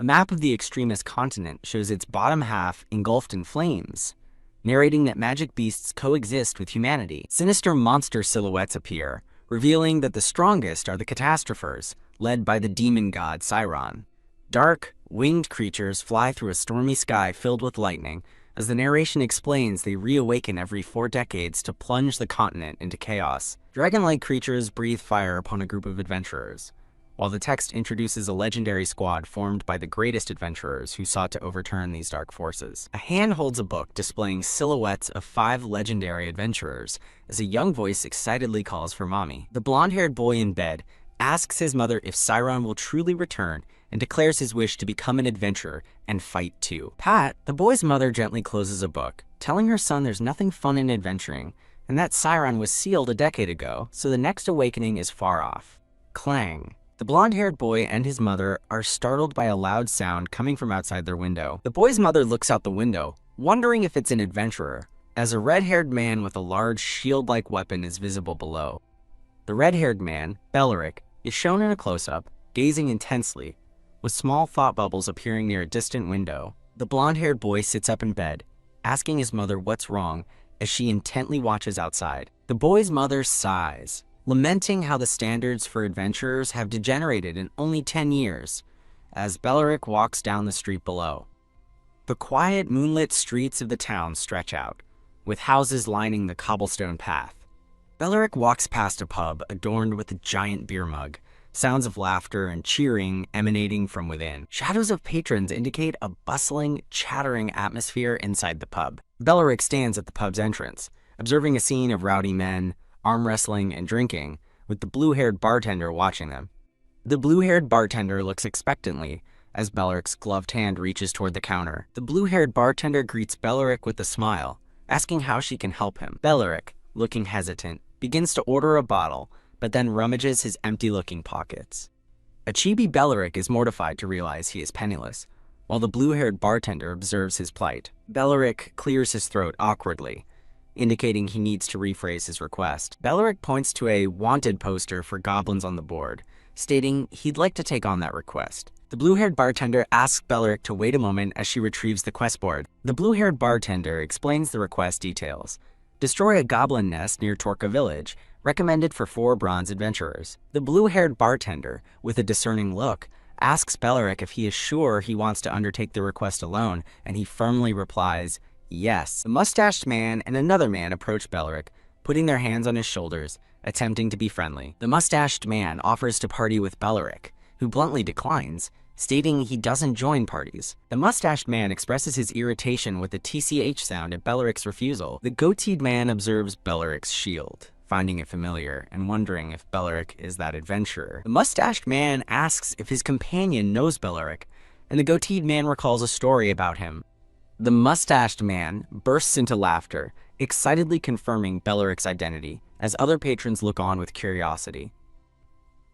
A map of the extremist continent shows its bottom half engulfed in flames, narrating that magic beasts coexist with humanity. Sinister monster silhouettes appear, revealing that the strongest are the catastrophers, led by the demon god Sciron. Dark, winged creatures fly through a stormy sky filled with lightning. As the narration explains, they reawaken every 4 decades to plunge the continent into chaos. Dragon-like creatures breathe fire upon a group of adventurers, while the text introduces a legendary squad formed by the greatest adventurers who sought to overturn these dark forces. A hand holds a book displaying silhouettes of 5 legendary adventurers as a young voice excitedly calls for mommy. The blonde-haired boy in bed asks his mother if Sciron will truly return and declares his wish to become an adventurer and fight too. Pat, the boy's mother, gently closes a book, telling her son there's nothing fun in adventuring and that Sciron was sealed a decade ago, so the next awakening is far off. Clang. The blonde-haired boy and his mother are startled by a loud sound coming from outside their window. The boy's mother looks out the window, wondering if it's an adventurer, as a red-haired man with a large shield-like weapon is visible below. The red-haired man, Belleric, is shown in a close-up, gazing intensely, with small thought bubbles appearing near a distant window. The blonde-haired boy sits up in bed, asking his mother what's wrong as she intently watches outside. The boy's mother sighs, lamenting how the standards for adventurers have degenerated in only 10 years, as Belleric walks down the street below. The quiet, moonlit streets of the town stretch out, with houses lining the cobblestone path. Belleric walks past a pub adorned with a giant beer mug, sounds of laughter and cheering emanating from within. Shadows of patrons indicate a bustling, chattering atmosphere inside the pub. Belleric stands at the pub's entrance, observing a scene of rowdy men, arm wrestling and drinking, with the blue-haired bartender watching them. The blue-haired bartender looks expectantly as Belleric's gloved hand reaches toward the counter. The blue-haired bartender greets Belleric with a smile, asking how she can help him. Belleric, looking hesitant, begins to order a bottle, but then rummages his empty-looking pockets. A chibi Belleric is mortified to realize he is penniless, while the blue-haired bartender observes his plight. Belleric clears his throat awkwardly, indicating he needs to rephrase his request. Belleric points to a wanted poster for goblins on the board, stating he'd like to take on that request. The blue-haired bartender asks Belleric to wait a moment as she retrieves the quest board. The blue-haired bartender explains the request details. Destroy a goblin nest near Torka Village, recommended for 4 bronze adventurers. The blue-haired bartender, with a discerning look, asks Belleric if he is sure he wants to undertake the request alone, and he firmly replies, yes. The mustached man and another man approach Belleric, putting their hands on his shoulders, attempting to be friendly. The mustached man offers to party with Belleric, who bluntly declines, stating he doesn't join parties. The mustached man expresses his irritation with a TCH sound at Belleric's refusal. The goateed man observes Belleric's shield, finding it familiar and wondering if Belleric is that adventurer. The mustached man asks if his companion knows Belleric, and the goateed man recalls a story about him. The mustached man bursts into laughter, excitedly confirming Belleric's identity, as other patrons look on with curiosity.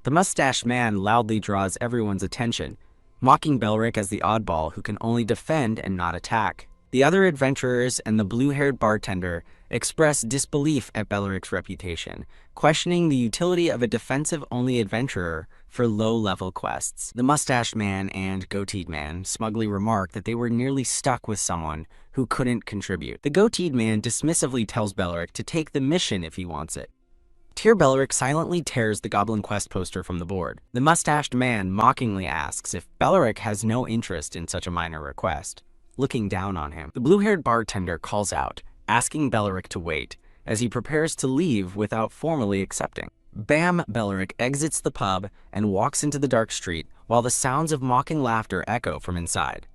The mustached man loudly draws everyone's attention, mocking Belleric as the oddball who can only defend and not attack. The other adventurers and the blue-haired bartender express disbelief at Belleric's reputation, questioning the utility of a defensive-only adventurer for low-level quests. The mustached man and goateed man smugly remark that they were nearly stuck with someone who couldn't contribute. The goateed man dismissively tells Belleric to take the mission if he wants it. Tear Belleric silently tears the Goblin Quest poster from the board. The mustached man mockingly asks if Belleric has no interest in such a minor request, looking down on him. The blue-haired bartender calls out, asking Belleric to wait, as he prepares to leave without formally accepting. Bam! Belleric exits the pub and walks into the dark street, while the sounds of mocking laughter echo from inside.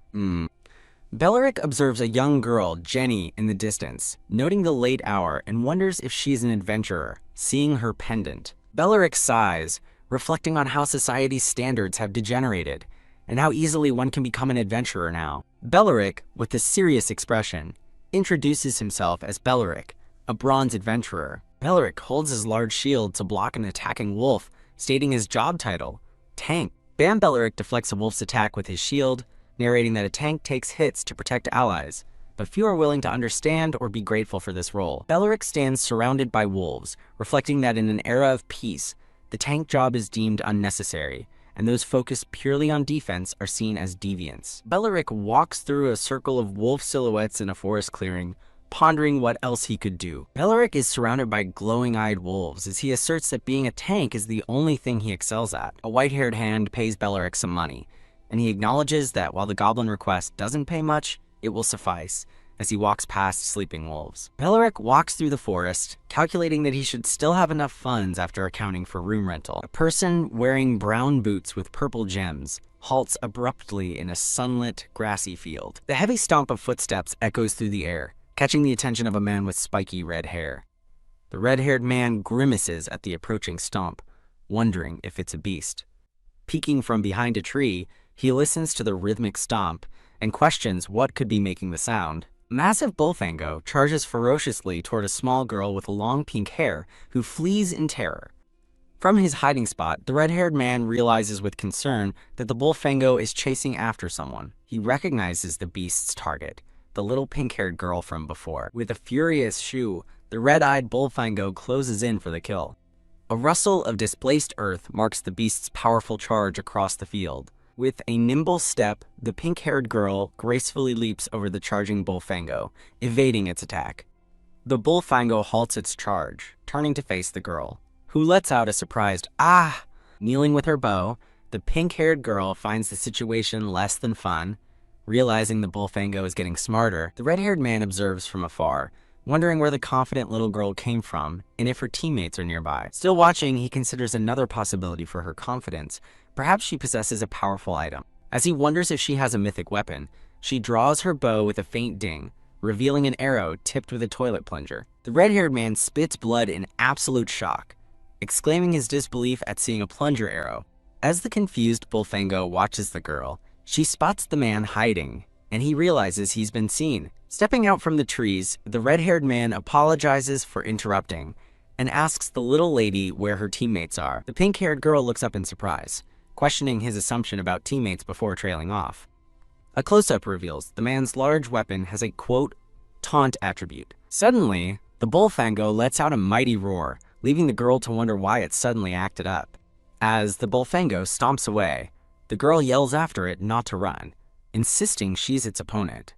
Belleric observes a young girl, Jenny, in the distance, noting the late hour and wonders if she's an adventurer, seeing her pendant. Belleric sighs, reflecting on how society's standards have degenerated, and how easily one can become an adventurer now. Belleric, with a serious expression, introduces himself as Belleric, a bronze adventurer. Belleric holds his large shield to block an attacking wolf, stating his job title, Tank. Bam! Belleric deflects a wolf's attack with his shield, narrating that a tank takes hits to protect allies, but few are willing to understand or be grateful for this role. Belleric stands surrounded by wolves, reflecting that in an era of peace, the tank job is deemed unnecessary, and those focused purely on defense are seen as deviants. Belleric walks through a circle of wolf silhouettes in a forest clearing, pondering what else he could do. Belleric is surrounded by glowing-eyed wolves as he asserts that being a tank is the only thing he excels at. A white-haired hand pays Belleric some money, and he acknowledges that while the goblin request doesn't pay much, it will suffice as he walks past sleeping wolves. Belleric walks through the forest, calculating that he should still have enough funds after accounting for room rental. A person wearing brown boots with purple gems halts abruptly in a sunlit, grassy field. The heavy stomp of footsteps echoes through the air, catching the attention of a man with spiky red hair. The red-haired man grimaces at the approaching stomp, wondering if it's a beast. Peeking from behind a tree, he listens to the rhythmic stomp and questions what could be making the sound. Massive Bullfango charges ferociously toward a small girl with long pink hair who flees in terror. From his hiding spot, the red-haired man realizes with concern that the Bullfango is chasing after someone. He recognizes the beast's target, the little pink-haired girl from before. With a furious shoo, the red-eyed Bullfango closes in for the kill. A rustle of displaced earth marks the beast's powerful charge across the field. With a nimble step, the pink-haired girl gracefully leaps over the charging Bullfango, evading its attack. The Bullfango halts its charge, turning to face the girl, who lets out a surprised "ah!" Kneeling with her bow, the pink-haired girl finds the situation less than fun. Realizing the Bullfango is getting smarter, the red-haired man observes from afar, wondering where the confident little girl came from and if her teammates are nearby. Still watching, he considers another possibility for her confidence. Perhaps she possesses a powerful item. As he wonders if she has a mythic weapon, she draws her bow with a faint ding, revealing an arrow tipped with a toilet plunger. The red-haired man spits blood in absolute shock, exclaiming his disbelief at seeing a plunger arrow. As the confused Bullfango watches the girl, she spots the man hiding, and he realizes he's been seen. Stepping out from the trees, the red-haired man apologizes for interrupting and asks the little lady where her teammates are. The pink-haired girl looks up in surprise, questioning his assumption about teammates before trailing off. A close-up reveals the man's large weapon has a, quote, taunt attribute. Suddenly, the Bullfango lets out a mighty roar, leaving the girl to wonder why it suddenly acted up. As the Bullfango stomps away, the girl yells after it not to run, insisting she's its opponent.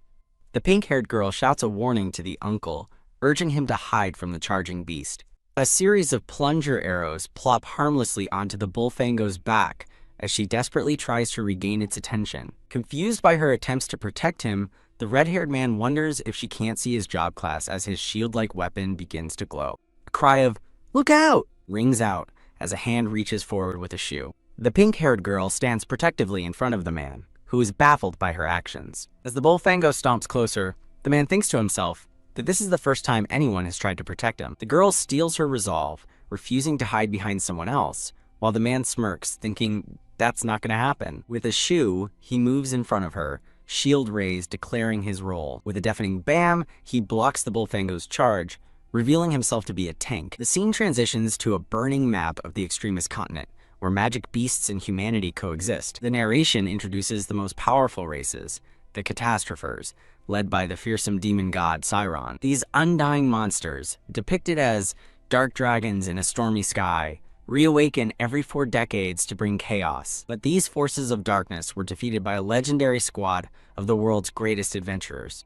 The pink-haired girl shouts a warning to the uncle, urging him to hide from the charging beast. A series of plunger arrows plop harmlessly onto the Bullfango's back as she desperately tries to regain its attention. Confused by her attempts to protect him, the red-haired man wonders if she can't see his job class as his shield-like weapon begins to glow. A cry of, "Look out!" rings out as a hand reaches forward with a shoe. The pink-haired girl stands protectively in front of the man, who is baffled by her actions. As the Bullfango stomps closer, the man thinks to himself that this is the first time anyone has tried to protect him. The girl steals her resolve, refusing to hide behind someone else, while the man smirks, thinking that's not going to happen. With a shoe, he moves in front of her, shield raised, declaring his role. With a deafening bam, he blocks the Bullfango's charge, revealing himself to be a tank. The scene transitions to a burning map of the extremist continent, where magic beasts and humanity coexist. The narration introduces the most powerful races, the Catastrophers, led by the fearsome demon god Sciron. These undying monsters, depicted as dark dragons in a stormy sky, reawaken every 4 decades to bring chaos. But these forces of darkness were defeated by a legendary squad of the world's greatest adventurers.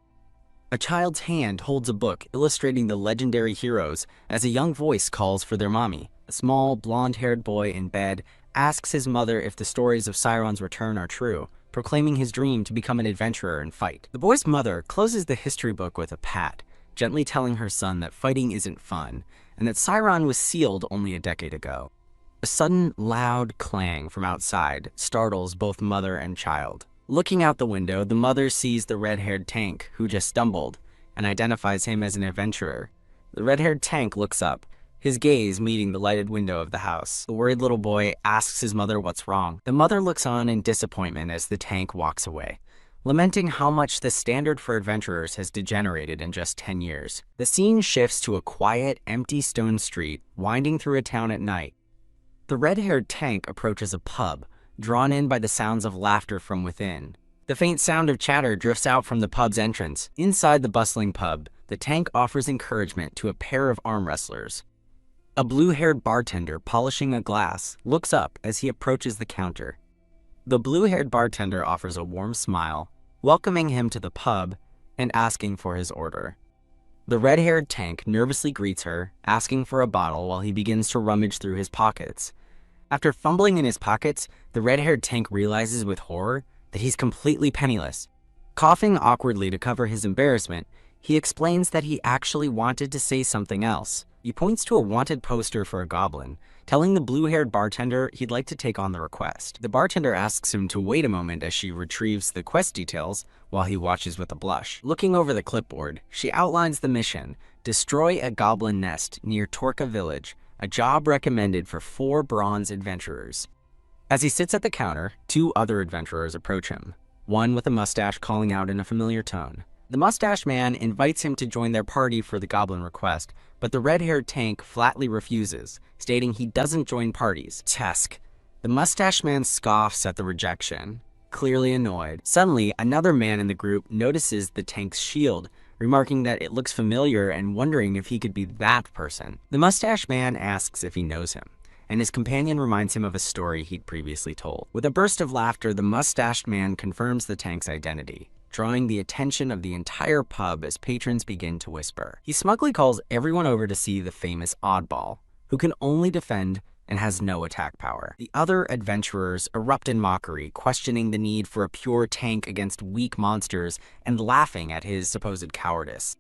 A child's hand holds a book illustrating the legendary heroes as a young voice calls for their mommy. A small, blonde-haired boy in bed asks his mother if the stories of Sciron's return are true, proclaiming his dream to become an adventurer and fight. The boy's mother closes the history book with a pat, gently telling her son that fighting isn't fun, and that Sciron was sealed only a decade ago. A sudden, loud clang from outside startles both mother and child. Looking out the window, the mother sees the red-haired tank, who just stumbled, and identifies him as an adventurer. The red-haired tank looks up, his gaze meeting the lighted window of the house. The worried little boy asks his mother what's wrong. The mother looks on in disappointment as the tank walks away, lamenting how much the standard for adventurers has degenerated in just 10 years. The scene shifts to a quiet, empty stone street winding through a town at night. The red-haired tank approaches a pub, drawn in by the sounds of laughter from within. The faint sound of chatter drifts out from the pub's entrance. Inside the bustling pub, the tank offers encouragement to a pair of arm wrestlers. A blue-haired bartender polishing a glass looks up as he approaches the counter, The blue-haired bartender offers a warm smile, welcoming him to the pub and asking for his order. The red-haired tank nervously greets her, asking for a bottle while he begins to rummage through his pockets. After fumbling in his pockets, the red-haired tank realizes with horror that he's completely penniless. Coughing awkwardly to cover his embarrassment, he explains that he actually wanted to say something else. He points to a wanted poster for a goblin, telling the blue-haired bartender he'd like to take on the request. The bartender asks him to wait a moment as she retrieves the quest details while he watches with a blush. Looking over the clipboard, she outlines the mission: destroy a goblin nest near Torka Village, a job recommended for 4 bronze adventurers. As he sits at the counter, 2 other adventurers approach him, one with a mustache calling out in a familiar tone. The mustache man invites him to join their party for the goblin request, but the red-haired tank flatly refuses, stating he doesn't join parties. Tusk. The mustache man scoffs at the rejection, clearly annoyed. Suddenly, another man in the group notices the tank's shield, remarking that it looks familiar and wondering if he could be that person. The mustache man asks if he knows him, and his companion reminds him of a story he'd previously told. With a burst of laughter, the mustached man confirms the tank's identity, drawing the attention of the entire pub as patrons begin to whisper. He smugly calls everyone over to see the famous oddball, who can only defend and has no attack power. The other adventurers erupt in mockery, questioning the need for a pure tank against weak monsters and laughing at his supposed cowardice.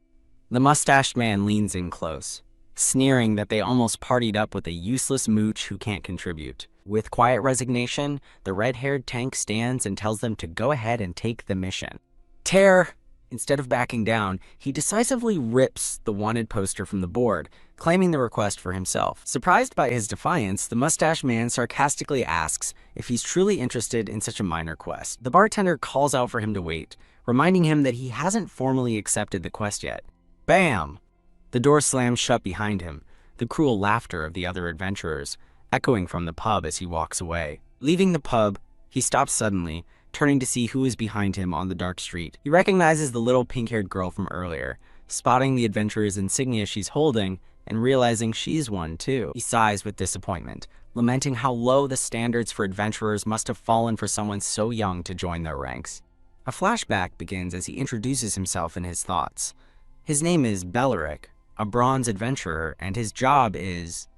The mustached man leans in close, sneering that they almost partied up with a useless mooch who can't contribute. With quiet resignation, the red-haired tank stands and tells them to go ahead and take the mission. Tear! Instead of backing down, he decisively rips the wanted poster from the board, claiming the request for himself. Surprised by his defiance, the mustache man sarcastically asks if he's truly interested in such a minor quest. The bartender calls out for him to wait, reminding him that he hasn't formally accepted the quest yet. Bam! The door slams shut behind him, the cruel laughter of the other adventurers echoing from the pub as he walks away. Leaving the pub, he stops suddenly, turning to see who is behind him on the dark street. He recognizes the little pink-haired girl from earlier, spotting the adventurer's insignia she's holding and realizing she's one too. He sighs with disappointment, lamenting how low the standards for adventurers must have fallen for someone so young to join their ranks. A flashback begins as he introduces himself in his thoughts. His name is Belleric, a bronze adventurer, and his job is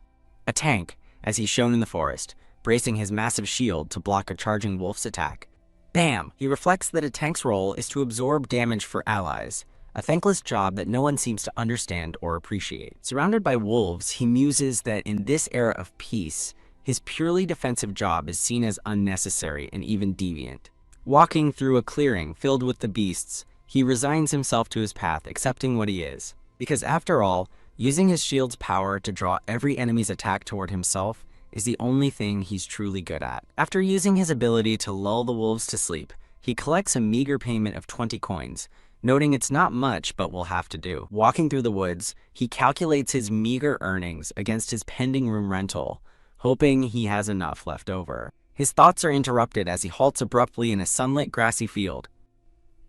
a tank, as he's shown in the forest, bracing his massive shield to block a charging wolf's attack. Bam! He reflects that a tank's role is to absorb damage for allies, a thankless job that no one seems to understand or appreciate. Surrounded by wolves, he muses that in this era of peace, his purely defensive job is seen as unnecessary and even deviant. Walking through a clearing filled with the beasts, he resigns himself to his path, accepting what he is. Because after all, using his shield's power to draw every enemy's attack toward himself is the only thing he's truly good at. After using his ability to lull the wolves to sleep, he collects a meager payment of 20 coins, noting it's not much but will have to do. Walking through the woods, he calculates his meager earnings against his pending room rental, hoping he has enough left over. His thoughts are interrupted as he halts abruptly in a sunlit grassy field.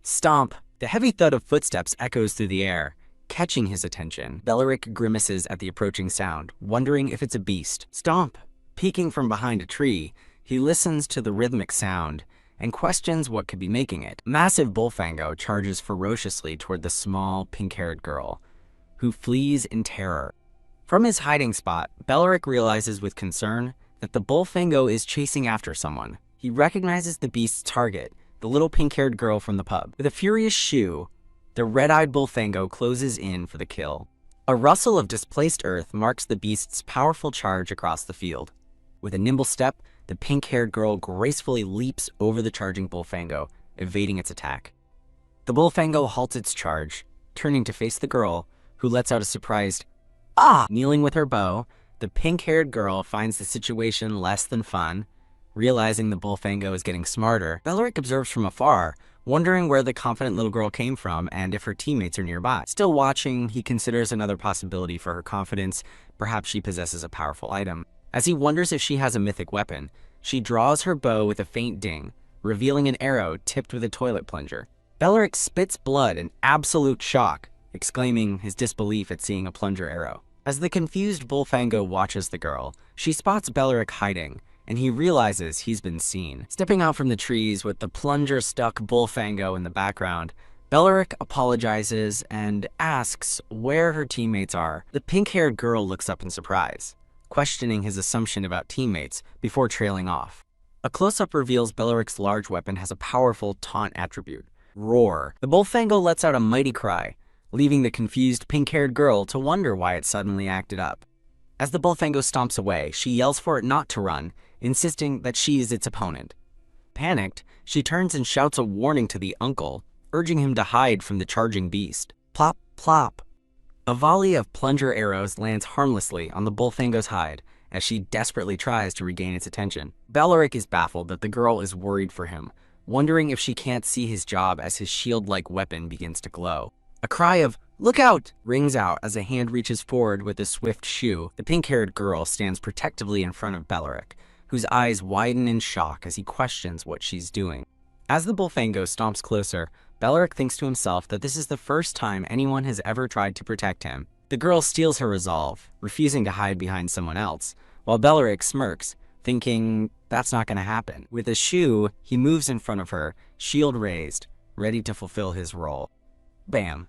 Stomp! The heavy thud of footsteps echoes through the air, catching his attention. Belleric grimaces at the approaching sound, wondering if it's a beast. Stomp! Peeking from behind a tree, he listens to the rhythmic sound and questions what could be making it. Massive Bullfango charges ferociously toward the small, pink-haired girl, who flees in terror. From his hiding spot, Belleric realizes with concern that the Bullfango is chasing after someone. He recognizes the beast's target, the little pink-haired girl from the pub. With a furious shoo, the red-eyed Bullfango closes in for the kill. A rustle of displaced earth marks the beast's powerful charge across the field. With a nimble step, the pink-haired girl gracefully leaps over the charging Bullfango, evading its attack. The Bullfango halts its charge, turning to face the girl, who lets out a surprised "Ah!" Kneeling with her bow, the pink-haired girl finds the situation less than fun. Realizing the Bullfango is getting smarter, Belleric observes from afar, wondering where the confident little girl came from and if her teammates are nearby. Still watching, he considers another possibility for her confidence. Perhaps she possesses a powerful item. As he wonders if she has a mythic weapon, she draws her bow with a faint ding, revealing an arrow tipped with a toilet plunger. Belleric spits blood in absolute shock, exclaiming his disbelief at seeing a plunger arrow. As the confused Bullfango watches the girl, she spots Belleric hiding, and he realizes he's been seen. Stepping out from the trees with the plunger-stuck Bullfango in the background, Belleric apologizes and asks where her teammates are. The pink-haired girl looks up in surprise, questioning his assumption about teammates before trailing off. A close-up reveals Belleric's large weapon has a powerful taunt attribute, Roar. The Bullfango lets out a mighty cry, leaving the confused pink-haired girl to wonder why it suddenly acted up. As the Bullfango stomps away, she yells for it not to run, insisting that she is its opponent. Panicked, she turns and shouts a warning to the uncle, urging him to hide from the charging beast. Plop, plop. A volley of plunger arrows lands harmlessly on the Bullfango's hide as she desperately tries to regain its attention. Belleric is baffled that the girl is worried for him, wondering if she can't see his job as his shield-like weapon begins to glow. A cry of, "Look out!" rings out as a hand reaches forward with a swift shoe. The pink-haired girl stands protectively in front of Belleric, whose eyes widen in shock as he questions what she's doing. As the Bullfango stomps closer, Belleric thinks to himself that this is the first time anyone has ever tried to protect him. The girl steals her resolve, refusing to hide behind someone else, while Belleric smirks, thinking that's not going to happen. With a shoe, he moves in front of her, shield raised, ready to fulfill his role. Bam.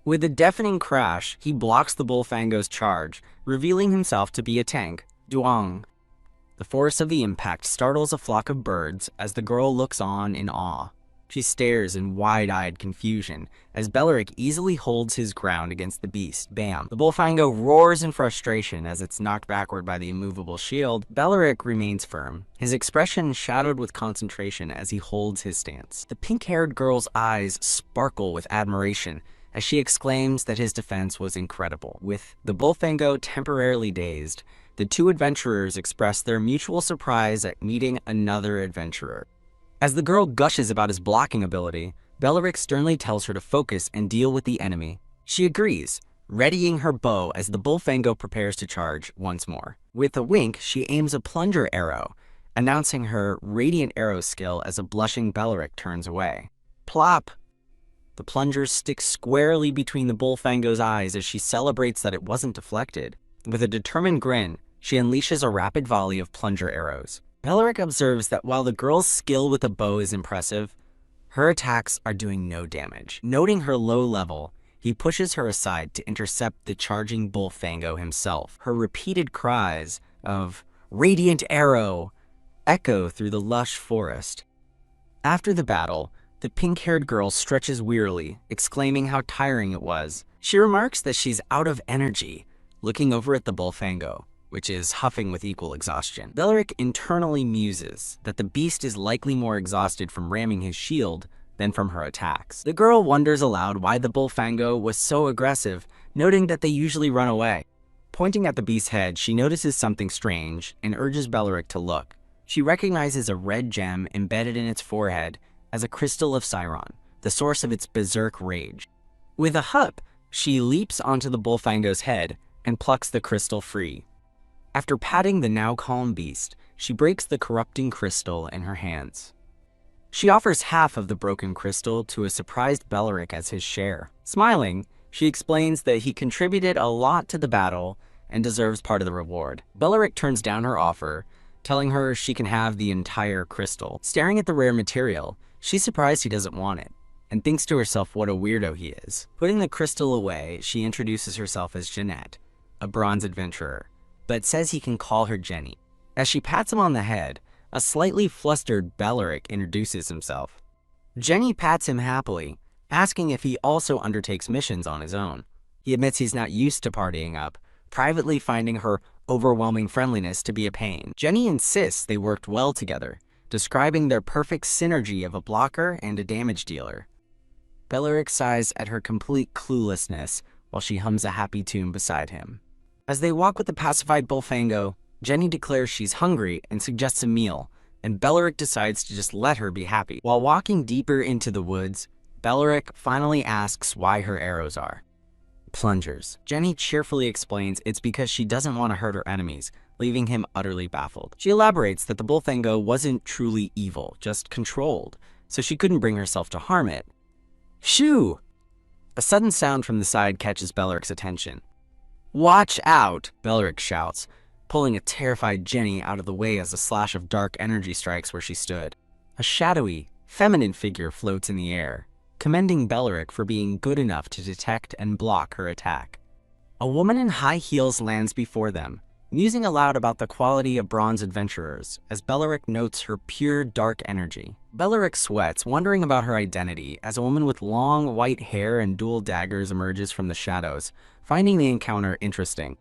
With a deafening crash, he blocks the Bullfango's charge, revealing himself to be a tank, Duong. The force of the impact startles a flock of birds as the girl looks on in awe. She stares in wide-eyed confusion as Belleric easily holds his ground against the beast. Bam! The Bullfango roars in frustration as it's knocked backward by the immovable shield. Belleric remains firm, his expression shadowed with concentration as he holds his stance. The pink-haired girl's eyes sparkle with admiration as she exclaims that his defense was incredible. With the Bullfango temporarily dazed, the two adventurers express their mutual surprise at meeting another adventurer. As the girl gushes about his blocking ability, Belleric sternly tells her to focus and deal with the enemy. She agrees, readying her bow as the Bullfango prepares to charge once more. With a wink, she aims a plunger arrow, announcing her radiant arrow skill as a blushing Belleric turns away. Plop! The plunger sticks squarely between the Bullfango's eyes as she celebrates that it wasn't deflected. With a determined grin, she unleashes a rapid volley of plunger arrows. Belleric observes that while the girl's skill with a bow is impressive, her attacks are doing no damage. Noting her low level, he pushes her aside to intercept the charging Bullfango himself. Her repeated cries of "Radiant Arrow" echo through the lush forest. After the battle, the pink-haired girl stretches wearily, exclaiming how tiring it was. She remarks that she's out of energy, looking over at the Bullfango, which is huffing with equal exhaustion. Belleric internally muses that the beast is likely more exhausted from ramming his shield than from her attacks. The girl wonders aloud why the Bullfango was so aggressive, noting that they usually run away. Pointing at the beast's head, she notices something strange and urges Belleric to look. She recognizes a red gem embedded in its forehead as a crystal of Siron, the source of its berserk rage. With a hup, she leaps onto the Bullfango's head and plucks the crystal free. After patting the now calm beast, she breaks the corrupting crystal in her hands. She offers half of the broken crystal to a surprised Belleric as his share. Smiling, she explains that he contributed a lot to the battle and deserves part of the reward. Belleric turns down her offer, telling her she can have the entire crystal. Staring at the rare material, she's surprised he doesn't want it, and thinks to herself what a weirdo he is. Putting the crystal away, she introduces herself as Jeanette, a bronze adventurer, but says he can call her Jenny. As she pats him on the head, a slightly flustered Belleric introduces himself. Jenny pats him happily, asking if he also undertakes missions on his own. He admits he's not used to partying up, privately finding her overwhelming friendliness to be a pain. Jenny insists they worked well together, describing their perfect synergy of a blocker and a damage dealer. Belleric sighs at her complete cluelessness while she hums a happy tune beside him. As they walk with the pacified Bullfango, Jenny declares she's hungry and suggests a meal, and Belleric decides to just let her be happy. While walking deeper into the woods, Belleric finally asks why her arrows are plungers. Jenny cheerfully explains it's because she doesn't want to hurt her enemies, leaving him utterly baffled. She elaborates that the Bullfango wasn't truly evil, just controlled, so she couldn't bring herself to harm it. Shoo! A sudden sound from the side catches Belleric's attention. Watch out, Belleric shouts, pulling a terrified Jenny out of the way as a slash of dark energy strikes where she stood. A shadowy, feminine figure floats in the air, commending Belleric for being good enough to detect and block her attack. A woman in high heels lands before them, musing aloud about the quality of bronze adventurers as Belleric notes her pure dark energy. Belleric sweats, wondering about her identity as a woman with long white hair and dual daggers emerges from the shadows, finding the encounter interesting.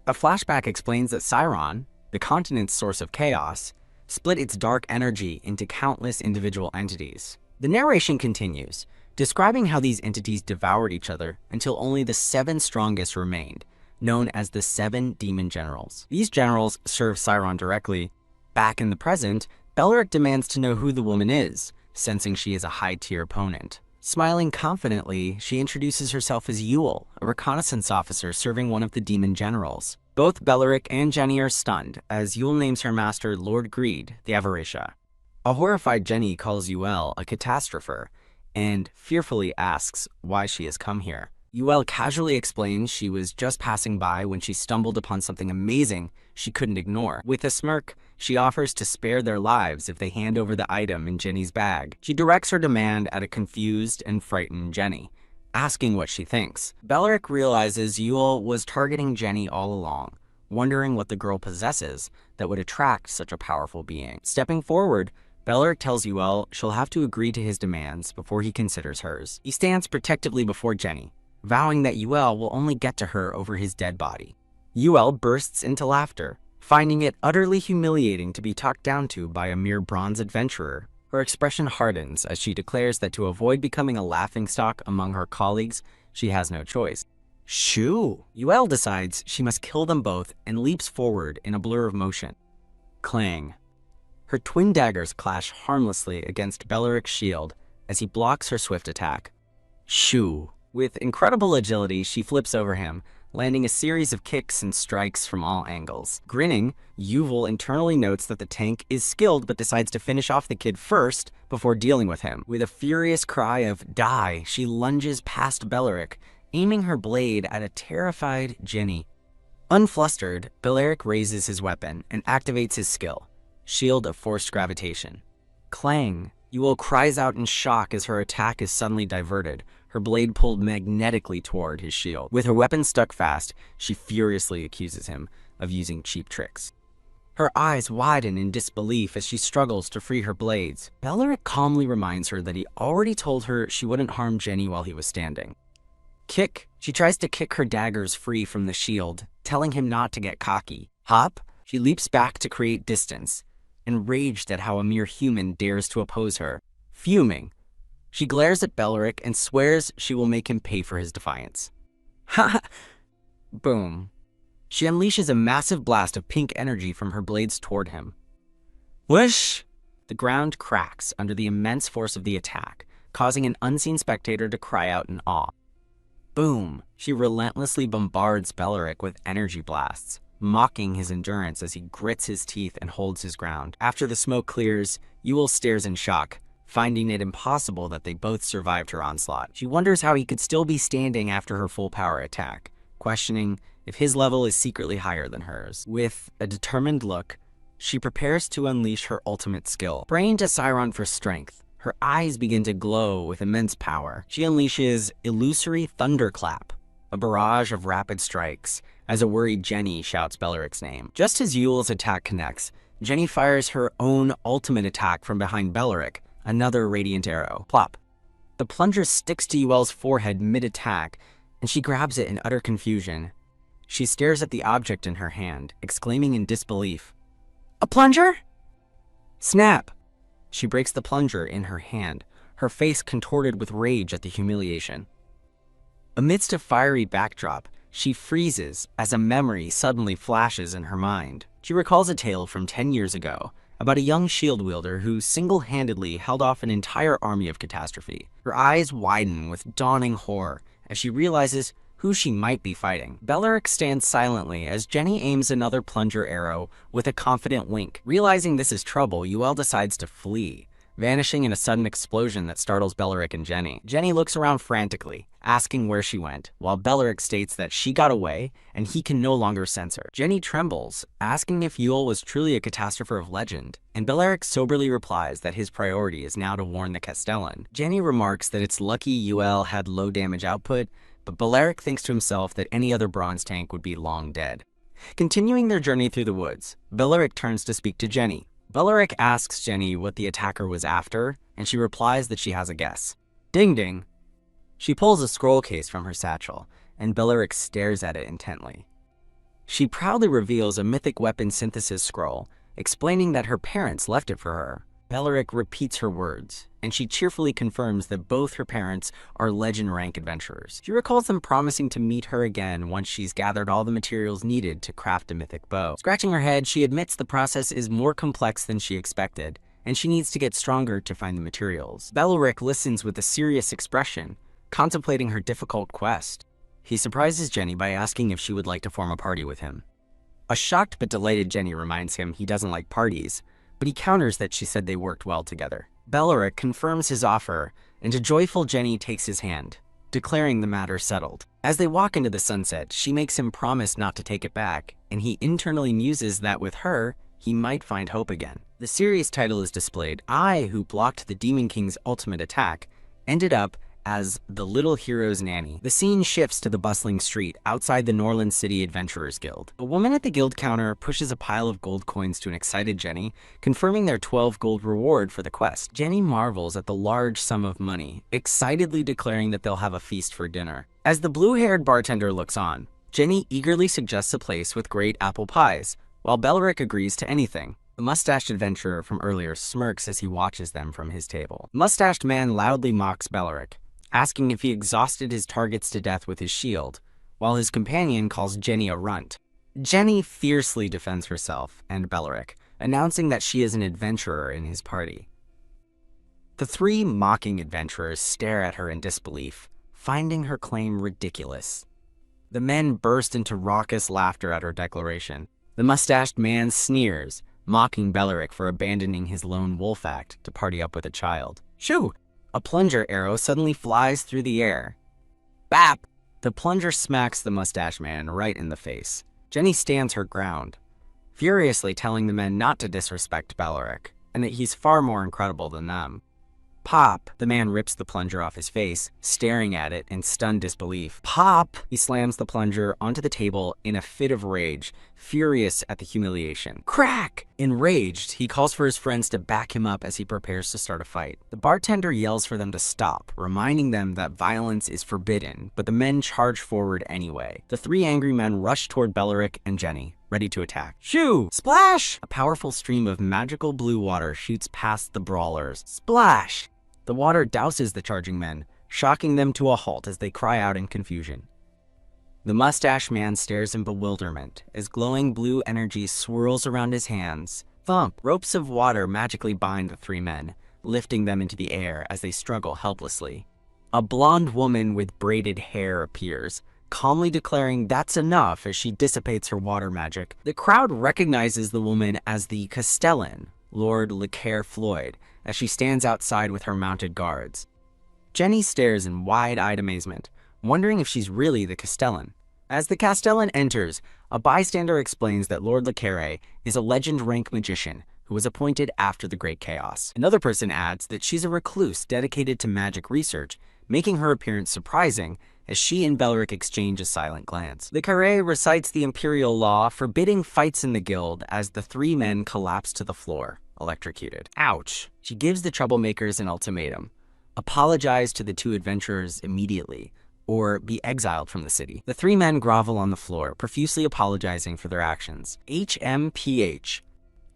A flashback explains that Sciron, the continent's source of chaos, split its dark energy into countless individual entities. The narration continues, describing how these entities devoured each other until only the 7 strongest remained, known as the 7 demon generals. These generals serve Sciron directly. Back in the present, Belleric demands to know who the woman is, sensing she is a high-tier opponent. Smiling confidently, she introduces herself as Yule, a reconnaissance officer serving one of the demon generals. Both Belleric and Jenny are stunned, as Yule names her master Lord Greed, the Avaricious. A horrified Jenny calls Yule a catastropher, and fearfully asks why she has come here. Yule casually explains she was just passing by when she stumbled upon something amazing she couldn't ignore. With a smirk, she offers to spare their lives if they hand over the item in Jenny's bag. She directs her demand at a confused and frightened Jenny, asking what she thinks. Belleric realizes Yule was targeting Jenny all along, wondering what the girl possesses that would attract such a powerful being. Stepping forward, Belleric tells Yule she'll have to agree to his demands before he considers hers. He stands protectively before Jenny, vowing that Yule will only get to her over his dead body. Yule bursts into laughter, finding it utterly humiliating to be talked down to by a mere bronze adventurer. Her expression hardens as she declares that to avoid becoming a laughingstock among her colleagues, she has no choice. Shoo! Yule decides she must kill them both and leaps forward in a blur of motion. Clang. Her twin daggers clash harmlessly against Belleric's shield as he blocks her swift attack. Shoo! With incredible agility, she flips over him, landing a series of kicks and strikes from all angles. Grinning, Yule internally notes that the tank is skilled but decides to finish off the kid first before dealing with him. With a furious cry of "Die!" she lunges past Belleric, aiming her blade at a terrified Jenny. Unflustered, Belleric raises his weapon and activates his skill, Shield of Forced Gravitation. Clang! Yule cries out in shock as her attack is suddenly diverted, her blade pulled magnetically toward his shield. With her weapon stuck fast, she furiously accuses him of using cheap tricks. Her eyes widen in disbelief as she struggles to free her blades. Belleric calmly reminds her that he already told her she wouldn't harm Jenny while he was standing. Kick! She tries to kick her daggers free from the shield, telling him not to get cocky. Hop! She leaps back to create distance, enraged at how a mere human dares to oppose her. Fuming, she glares at Belleric and swears she will make him pay for his defiance. Ha! Boom. She unleashes a massive blast of pink energy from her blades toward him. Whoosh! The ground cracks under the immense force of the attack, causing an unseen spectator to cry out in awe. Boom! She relentlessly bombards Belleric with energy blasts, mocking his endurance as he grits his teeth and holds his ground. After the smoke clears, Yule stares in shock, finding it impossible that they both survived her onslaught. She wonders how he could still be standing after her full power attack, questioning if his level is secretly higher than hers. With a determined look, she prepares to unleash her ultimate skill. Praying to Sciron for strength, her eyes begin to glow with immense power. She unleashes Illusory Thunderclap, a barrage of rapid strikes, as a worried Jenny shouts Belleric's name. Just as Yule's attack connects, Jenny fires her own ultimate attack from behind Belleric, another radiant arrow. Plop. The plunger sticks to Yule's forehead mid-attack, and she grabs it in utter confusion. She stares at the object in her hand, exclaiming in disbelief, "A plunger?" Snap! She breaks the plunger in her hand, her face contorted with rage at the humiliation. Amidst a fiery backdrop, she freezes as a memory suddenly flashes in her mind. She recalls a tale from 10 years ago, about a young shield wielder who single-handedly held off an entire army of catastrophe. Her eyes widen with dawning horror as she realizes who she might be fighting. Belleric stands silently as Jenny aims another plunger arrow with a confident wink. Realizing this is trouble, Yule decides to flee, vanishing in a sudden explosion that startles Belleric and Jenny. Jenny looks around frantically, asking where she went, while Belleric states that she got away and he can no longer sense her. Jenny trembles, asking if Yule was truly a catastrophe of legend, and Belleric soberly replies that his priority is now to warn the Castellan. Jenny remarks that it's lucky Yule had low damage output, but Belleric thinks to himself that any other bronze tank would be long dead. Continuing their journey through the woods, Belleric turns to speak to Jenny. Belleric asks Jenny what the attacker was after, and she replies that she has a guess. Ding ding! She pulls a scroll case from her satchel, and Belleric stares at it intently. She proudly reveals a mythic weapon synthesis scroll, explaining that her parents left it for her. Belleric repeats her words, and she cheerfully confirms that both her parents are legend rank adventurers. She recalls them promising to meet her again once she's gathered all the materials needed to craft a mythic bow. Scratching her head, she admits the process is more complex than she expected, and she needs to get stronger to find the materials. Belleric listens with a serious expression, contemplating her difficult quest. He surprises Jenny by asking if she would like to form a party with him. A shocked but delighted Jenny reminds him he doesn't like parties, but he counters that she said they worked well together. Belleric confirms his offer, and a joyful Jenny takes his hand, declaring the matter settled. As they walk into the sunset, she makes him promise not to take it back, and he internally muses that with her, he might find hope again. The series title is displayed. I, who blocked the Demon King's ultimate attack, ended up as the little hero's nanny. The scene shifts to the bustling street outside the Norland City Adventurers Guild. A woman at the guild counter pushes a pile of gold coins to an excited Jenny, confirming their 12 gold reward for the quest. Jenny marvels at the large sum of money, excitedly declaring that they'll have a feast for dinner. As the blue-haired bartender looks on, Jenny eagerly suggests a place with great apple pies, while Belleric agrees to anything. The mustached adventurer from earlier smirks as he watches them from his table. The mustached man loudly mocks Belleric, asking if he exhausted his targets to death with his shield, while his companion calls Jenny a runt. Jenny fiercely defends herself and Belleric, announcing that she is an adventurer in his party. The three mocking adventurers stare at her in disbelief, finding her claim ridiculous. The men burst into raucous laughter at her declaration. The mustached man sneers, mocking Belleric for abandoning his lone wolf act to party up with a child. Shoo! A plunger arrow suddenly flies through the air. Bap! The plunger smacks the mustache man right in the face. Jenny stands her ground, furiously telling the men not to disrespect Belleric, and that he's far more incredible than them. Pop! The man rips the plunger off his face, staring at it in stunned disbelief. Pop! He slams the plunger onto the table in a fit of rage, furious at the humiliation. Crack! Enraged, he calls for his friends to back him up as he prepares to start a fight. The bartender yells for them to stop, reminding them that violence is forbidden, but the men charge forward anyway. The three angry men rush toward Belleric and Jenny, ready to attack. Shoo! Splash! A powerful stream of magical blue water shoots past the brawlers. Splash! The water douses the charging men, shocking them to a halt as they cry out in confusion. The mustache man stares in bewilderment as glowing blue energy swirls around his hands. Thump! Ropes of water magically bind the three men, lifting them into the air as they struggle helplessly. A blonde woman with braided hair appears, calmly declaring that's enough as she dissipates her water magic. The crowd recognizes the woman as the Castellan, Lord LeCaire Floyd, as she stands outside with her mounted guards. Jenny stares in wide-eyed amazement, wondering if she's really the Castellan. As the Castellan enters, a bystander explains that Lord LeCaire is a legend-rank magician who was appointed after the Great Chaos. Another person adds that she's a recluse dedicated to magic research, making her appearance surprising as she and Belleric exchange a silent glance. LeCaire recites the imperial law forbidding fights in the guild as the three men collapse to the floor, electrocuted. Ouch! She gives the troublemakers an ultimatum. Apologize to the two adventurers immediately, or be exiled from the city. The three men grovel on the floor, profusely apologizing for their actions. HMPH.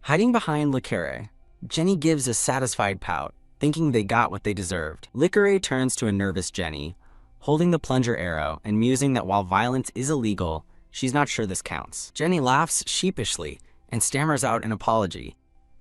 Hiding behind LeCaire, Jenny gives a satisfied pout, thinking they got what they deserved. LeCaire turns to a nervous Jenny, holding the plunger arrow and musing that while violence is illegal, she's not sure this counts. Jenny laughs sheepishly and stammers out an apology.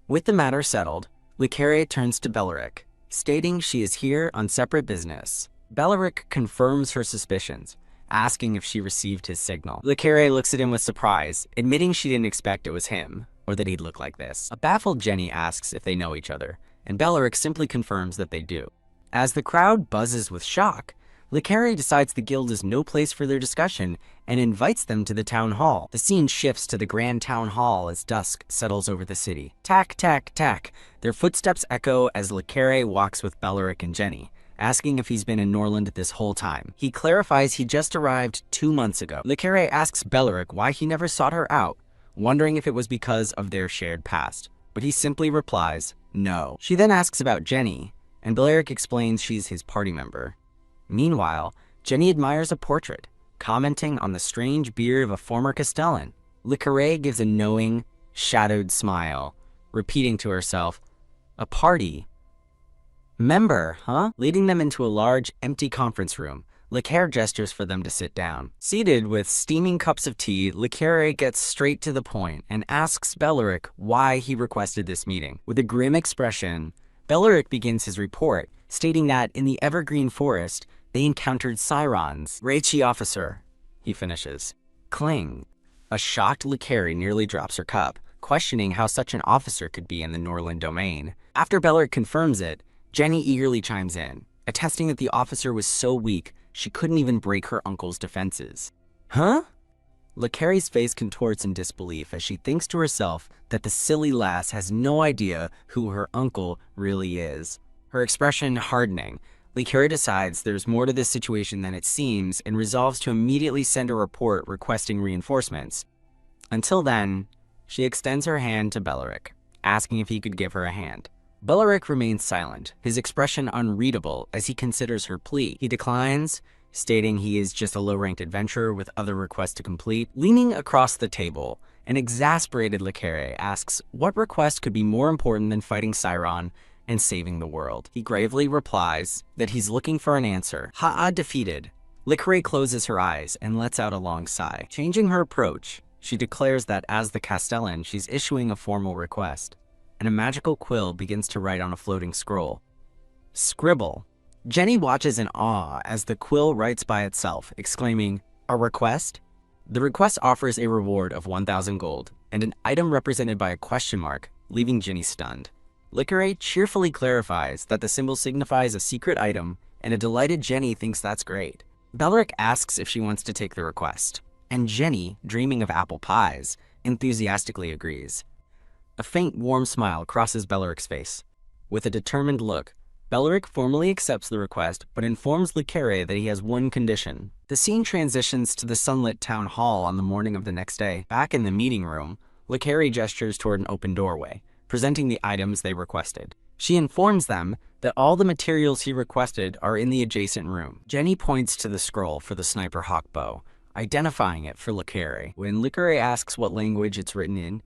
With the matter settled, LeCaire turns to Belleric, stating she is here on separate business. Belleric confirms her suspicions, asking if she received his signal. LeCaire looks at him with surprise, admitting she didn't expect it was him, or that he'd look like this. A baffled Jenny asks if they know each other, and Belleric simply confirms that they do. As the crowd buzzes with shock, Licari decides the guild is no place for their discussion and invites them to the town hall. The scene shifts to the grand town hall as dusk settles over the city. Tack, tack, tack. Their footsteps echo as Licari walks with Belleric and Jenny, asking if he's been in Norland this whole time. He clarifies he just arrived 2 months ago. Licari asks Belleric why he never sought her out, wondering if it was because of their shared past. But he simply replies, no. She then asks about Jenny, and Belleric explains she's his party member. Meanwhile, Jenny admires a portrait, commenting on the strange beard of a former Castellan. Licari gives a knowing, shadowed smile, repeating to herself, a party member, huh? Leading them into a large, empty conference room, Licari gestures for them to sit down. Seated with steaming cups of tea, Licari gets straight to the point and asks Belleric why he requested this meeting. With a grim expression, Belleric begins his report, stating that in the Evergreen Forest, they encountered Sirens. Reichi officer, he finishes. Cling. A shocked Licari nearly drops her cup, questioning how such an officer could be in the Norland domain. After Belleric confirms it, Jenny eagerly chimes in, attesting that the officer was so weak she couldn't even break her uncle's defenses. Huh? Licari's face contorts in disbelief as she thinks to herself that the silly lass has no idea who her uncle really is. Her expression hardening, Licari decides there's more to this situation than it seems and resolves to immediately send a report requesting reinforcements. Until then, she extends her hand to Belleric, asking if he could give her a hand. Belleric remains silent, his expression unreadable as he considers her plea. He declines, stating he is just a low-ranked adventurer with other requests to complete. Leaning across the table, an exasperated Licari asks what request could be more important than fighting Siron and saving the world. He gravely replies that he's looking for an answer. Ha'a defeated, Licari closes her eyes and lets out a long sigh. Changing her approach, she declares that as the Castellan, she's issuing a formal request, and a magical quill begins to write on a floating scroll. Scribble. Jenny watches in awe as the quill writes by itself, exclaiming, a request? The request offers a reward of 1,000 gold, and an item represented by a question mark, leaving Jenny stunned. Licari cheerfully clarifies that the symbol signifies a secret item, and a delighted Jenny thinks that's great. Belleric asks if she wants to take the request, and Jenny, dreaming of apple pies, enthusiastically agrees. A faint, warm smile crosses Belleric's face. With a determined look, Belleric formally accepts the request, but informs Licari that he has one condition. The scene transitions to the sunlit town hall on the morning of the next day. Back in the meeting room, Licari gestures toward an open doorway, presenting the items they requested. She informs them that all the materials he requested are in the adjacent room. Jenny points to the scroll for the sniper hawk bow, identifying it for Licari. When Licari asks what language it's written in,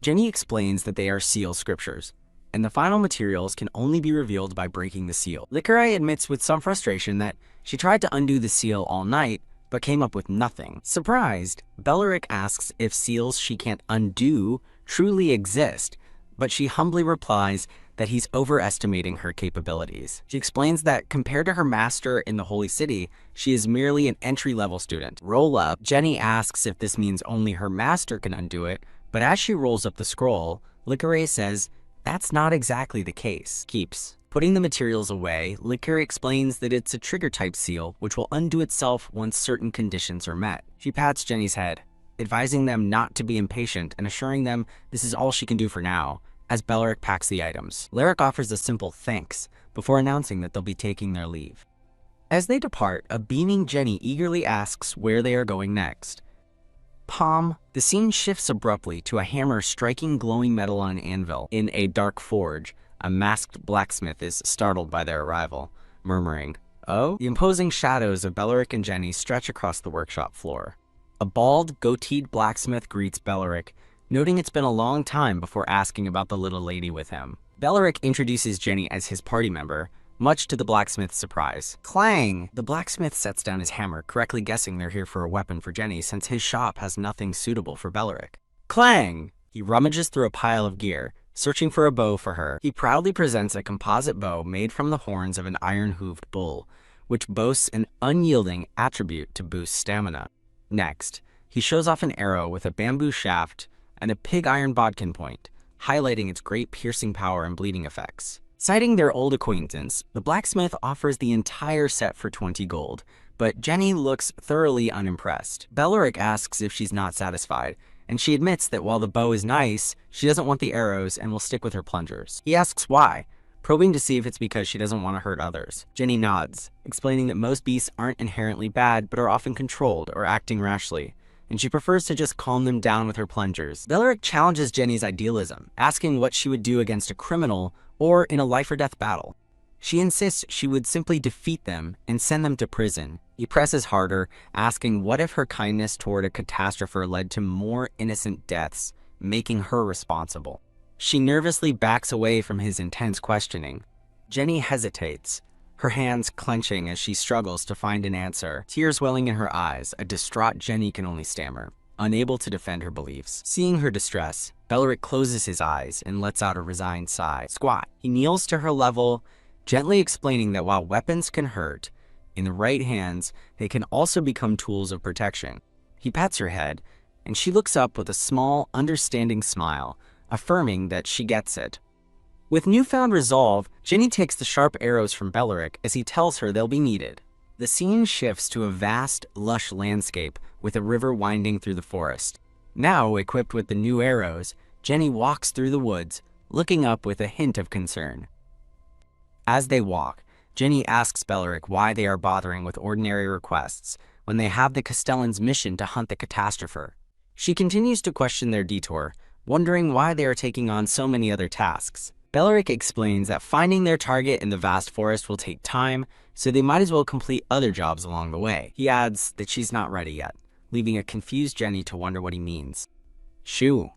Jenny explains that they are seal scriptures, and the final materials can only be revealed by breaking the seal. Licari admits with some frustration that she tried to undo the seal all night, but came up with nothing. Surprised, Belleric asks if seals she can't undo truly exist, but she humbly replies that he's overestimating her capabilities. She explains that compared to her master in the Holy City, she is merely an entry-level student. Roll up, Jenny asks if this means only her master can undo it, but as she rolls up the scroll, Licari says that's not exactly the case. Keeps. Putting the materials away, Licari explains that it's a trigger-type seal, which will undo itself once certain conditions are met. She pats Jenny's head, advising them not to be impatient and assuring them this is all she can do for now, as Belleric packs the items. Lyric offers a simple thanks before announcing that they'll be taking their leave. As they depart, a beaming Jenny eagerly asks where they are going next. Palm. The scene shifts abruptly to a hammer striking glowing metal on an anvil. In a dark forge, a masked blacksmith is startled by their arrival, murmuring, "Oh?" The imposing shadows of Belleric and Jenny stretch across the workshop floor. A bald, goateed blacksmith greets Belleric, noting it's been a long time before asking about the little lady with him. Belleric introduces Jenny as his party member, much to the blacksmith's surprise. Clang! The blacksmith sets down his hammer, correctly guessing they're here for a weapon for Jenny since his shop has nothing suitable for Belleric. Clang! He rummages through a pile of gear, searching for a bow for her. He proudly presents a composite bow made from the horns of an iron-hooved bull, which boasts an unyielding attribute to boost stamina. Next, he shows off an arrow with a bamboo shaft and a pig iron bodkin point, highlighting its great piercing power and bleeding effects. Citing their old acquaintance, the blacksmith offers the entire set for 20 gold, but Jenny looks thoroughly unimpressed. Belleric asks if she's not satisfied, and she admits that while the bow is nice, she doesn't want the arrows and will stick with her plungers. He asks why, probing to see if it's because she doesn't want to hurt others. Jenny nods, explaining that most beasts aren't inherently bad but are often controlled or acting rashly, and she prefers to just calm them down with her plungers. Belleric challenges Jenny's idealism, asking what she would do against a criminal or in a life-or-death battle. She insists she would simply defeat them and send them to prison. He presses harder, asking what if her kindness toward a catastropher led to more innocent deaths, making her responsible. She nervously backs away from his intense questioning. Jenny hesitates, her hands clenching as she struggles to find an answer, tears welling in her eyes. A distraught Jenny can only stammer, unable to defend her beliefs. Seeing her distress, Belleric closes his eyes and lets out a resigned sigh. Squat. He kneels to her level, gently explaining that while weapons can hurt, in the right hands, they can also become tools of protection. He pats her head, and she looks up with a small, understanding smile, affirming that she gets it. With newfound resolve, Jenny takes the sharp arrows from Belleric as he tells her they'll be needed. The scene shifts to a vast, lush landscape with a river winding through the forest. Now, equipped with the new arrows, Jenny walks through the woods, looking up with a hint of concern. As they walk, Jenny asks Belleric why they are bothering with ordinary requests when they have the Castellan's mission to hunt the catastropher. She continues to question their detour, wondering why they are taking on so many other tasks. Belleric explains that finding their target in the vast forest will take time, so they might as well complete other jobs along the way. He adds that she's not ready yet, leaving a confused Jenny to wonder what he means. Shoo!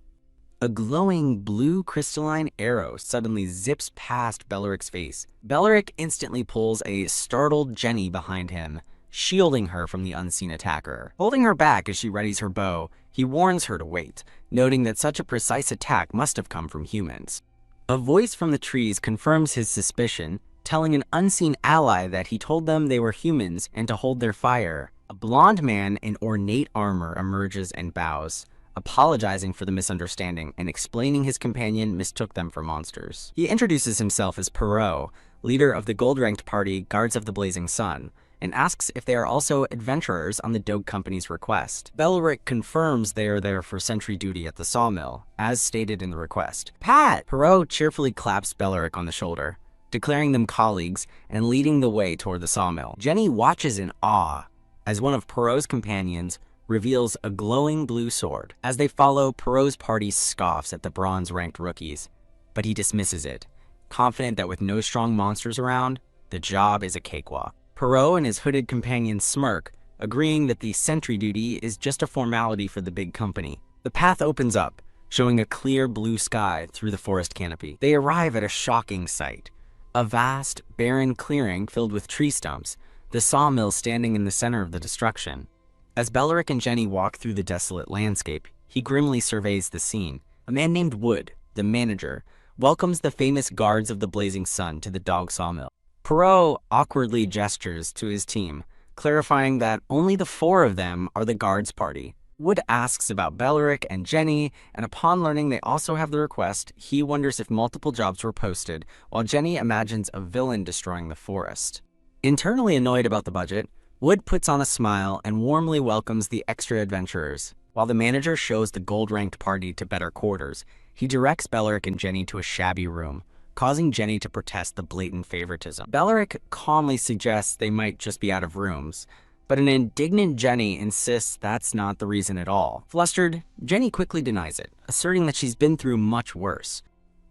A glowing blue crystalline arrow suddenly zips past Belleric's face. Belleric instantly pulls a startled Jenny behind him, shielding her from the unseen attacker. Holding her back as she readies her bow, he warns her to wait, noting that such a precise attack must have come from humans. A voice from the trees confirms his suspicion, telling an unseen ally that he told them they were humans and to hold their fire. A blonde man in ornate armor emerges and bows, apologizing for the misunderstanding and explaining his companion mistook them for monsters. He introduces himself as Perot, leader of the gold-ranked party Guards of the Blazing Sun, and asks if they are also adventurers on the Dogue Company's request. Belleric confirms they are there for sentry duty at the sawmill, as stated in the request. Pat! Perot cheerfully claps Belleric on the shoulder, declaring them colleagues and leading the way toward the sawmill. Jenny watches in awe as one of Perot's companions reveals a glowing blue sword. As they follow, Perot's party scoffs at the bronze-ranked rookies, but he dismisses it, confident that with no strong monsters around, the job is a cakewalk. Perot and his hooded companions smirk, agreeing that the sentry duty is just a formality for the big company. The path opens up, showing a clear blue sky through the forest canopy. They arrive at a shocking sight. A vast, barren clearing filled with tree stumps, the sawmill standing in the center of the destruction. As Belleric and Jenny walk through the desolate landscape, he grimly surveys the scene. A man named Wood, the manager, welcomes the famous Guards of the Blazing Sun to the Dog Sawmill. Perot awkwardly gestures to his team, clarifying that only the 4 of them are the Guards party. Wood asks about Belleric and Jenny, and upon learning they also have the request, he wonders if multiple jobs were posted, while Jenny imagines a villain destroying the forest. Internally annoyed about the budget, Wood puts on a smile and warmly welcomes the extra adventurers. While the manager shows the gold-ranked party to better quarters, he directs Belleric and Jenny to a shabby room, causing Jenny to protest the blatant favoritism. Belleric calmly suggests they might just be out of rooms, but an indignant Jenny insists that's not the reason at all. Flustered, Jenny quickly denies it, asserting that she's been through much worse.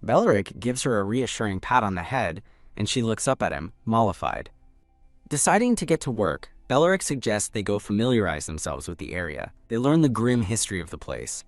Belleric gives her a reassuring pat on the head, and she looks up at him, mollified. Deciding to get to work, Belleric suggests they go familiarize themselves with the area. They learn the grim history of the place.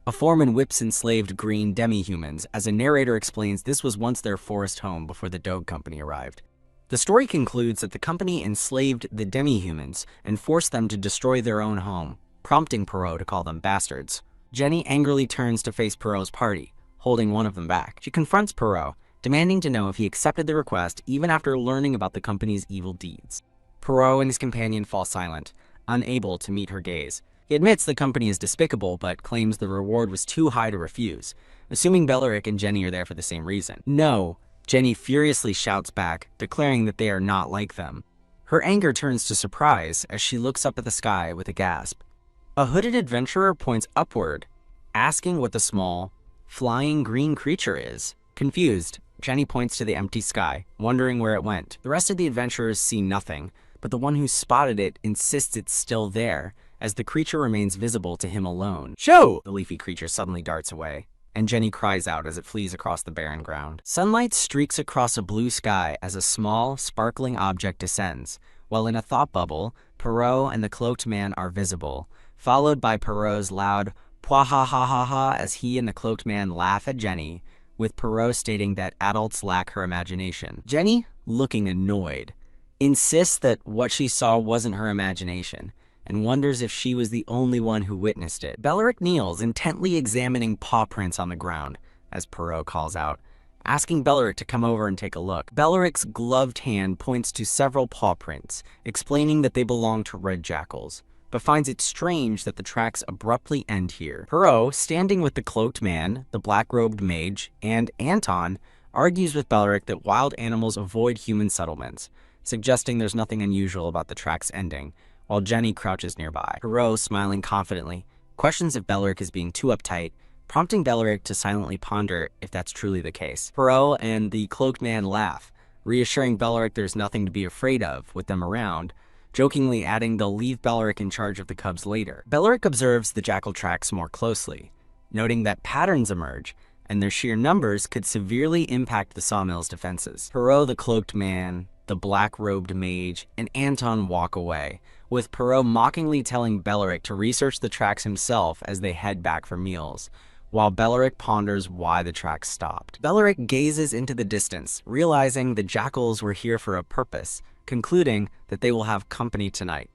A foreman whips enslaved green demi-humans as a narrator explains this was once their forest home before the Dogue Company arrived. The story concludes that the company enslaved the demi-humans and forced them to destroy their own home, prompting Perot to call them bastards. Jenny angrily turns to face Perot's party, holding one of them back. She confronts Perot, demanding to know if he accepted the request even after learning about the company's evil deeds. Perot and his companion fall silent, unable to meet her gaze. He admits the company is despicable, but claims the reward was too high to refuse, assuming Belleric and Jenny are there for the same reason. No, Jenny furiously shouts back, declaring that they are not like them. Her anger turns to surprise as she looks up at the sky with a gasp. A hooded adventurer points upward, asking what the small, flying green creature is. Confused, Jenny points to the empty sky, wondering where it went. The rest of the adventurers see nothing, but the one who spotted it insists it's still there, as the creature remains visible to him alone. "Shoo!" The leafy creature suddenly darts away, and Jenny cries out as it flees across the barren ground. Sunlight streaks across a blue sky as a small, sparkling object descends, while in a thought bubble, Perrault and the cloaked man are visible, followed by Perrault's loud "pwa-ha-ha-ha-ha" as he and the cloaked man laugh at Jenny, with Perrault stating that adults lack her imagination. Jenny, looking annoyed, insists that what she saw wasn't her imagination, and wonders if she was the only one who witnessed it. Belleric kneels, intently examining paw prints on the ground, as Perrault calls out, asking Belleric to come over and take a look. Belleric's gloved hand points to several paw prints, explaining that they belong to red jackals, but finds it strange that the tracks abruptly end here. Perrault, standing with the cloaked man, the black-robed mage, and Anton, argues with Belleric that wild animals avoid human settlements, suggesting there's nothing unusual about the tracks ending, while Jenny crouches nearby. Perrault, smiling confidently, questions if Belleric is being too uptight, prompting Belleric to silently ponder if that's truly the case. Perrault and the cloaked man laugh, reassuring Belleric there's nothing to be afraid of with them around, jokingly adding they'll leave Belleric in charge of the cubs later. Belleric observes the jackal tracks more closely, noting that patterns emerge, and their sheer numbers could severely impact the sawmill's defenses. Perrault, the cloaked man, the black-robed mage, and Anton walk away, with Perrault mockingly telling Belleric to research the tracks himself as they head back for meals, while Belleric ponders why the tracks stopped. Belleric gazes into the distance, realizing the jackals were here for a purpose, concluding that they will have company tonight.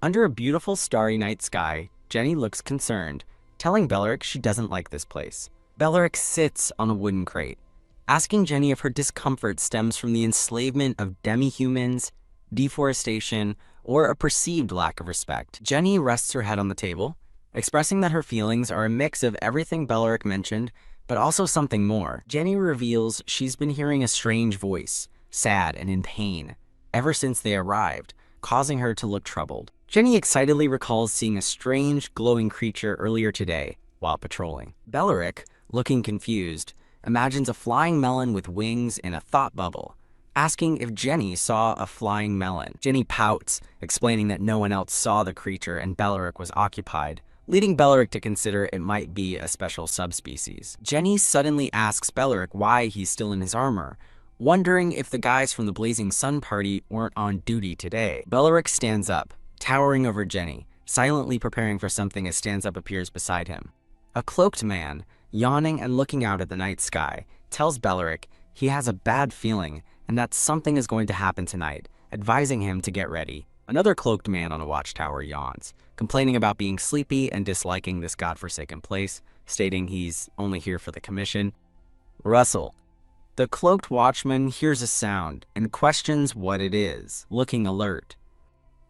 Under a beautiful starry night sky, Jenny looks concerned, telling Belleric she doesn't like this place. Belleric sits on a wooden crate, asking Jenny if her discomfort stems from the enslavement of demi-humans, deforestation, or a perceived lack of respect. Jenny rests her head on the table, expressing that her feelings are a mix of everything Belleric mentioned, but also something more. Jenny reveals she's been hearing a strange voice, sad and in pain, ever since they arrived, causing her to look troubled. Jenny excitedly recalls seeing a strange, glowing creature earlier today while patrolling. Belleric, looking confused, imagines a flying melon with wings in a thought bubble, asking if Jenny saw a flying melon. Jenny pouts, explaining that no one else saw the creature and Belleric was occupied, leading Belleric to consider it might be a special subspecies. Jenny suddenly asks Belleric why he's still in his armor, wondering if the guys from the Blazing Sun party weren't on duty today. Belleric stands up, towering over Jenny, silently preparing for something as Stands Up appears beside him. A cloaked man, yawning and looking out at the night sky, tells Belleric he has a bad feeling and that something is going to happen tonight, advising him to get ready. Another cloaked man on a watchtower yawns, complaining about being sleepy and disliking this godforsaken place, stating he's only here for the commission. Russell, the cloaked watchman, hears a sound and questions what it is, looking alert.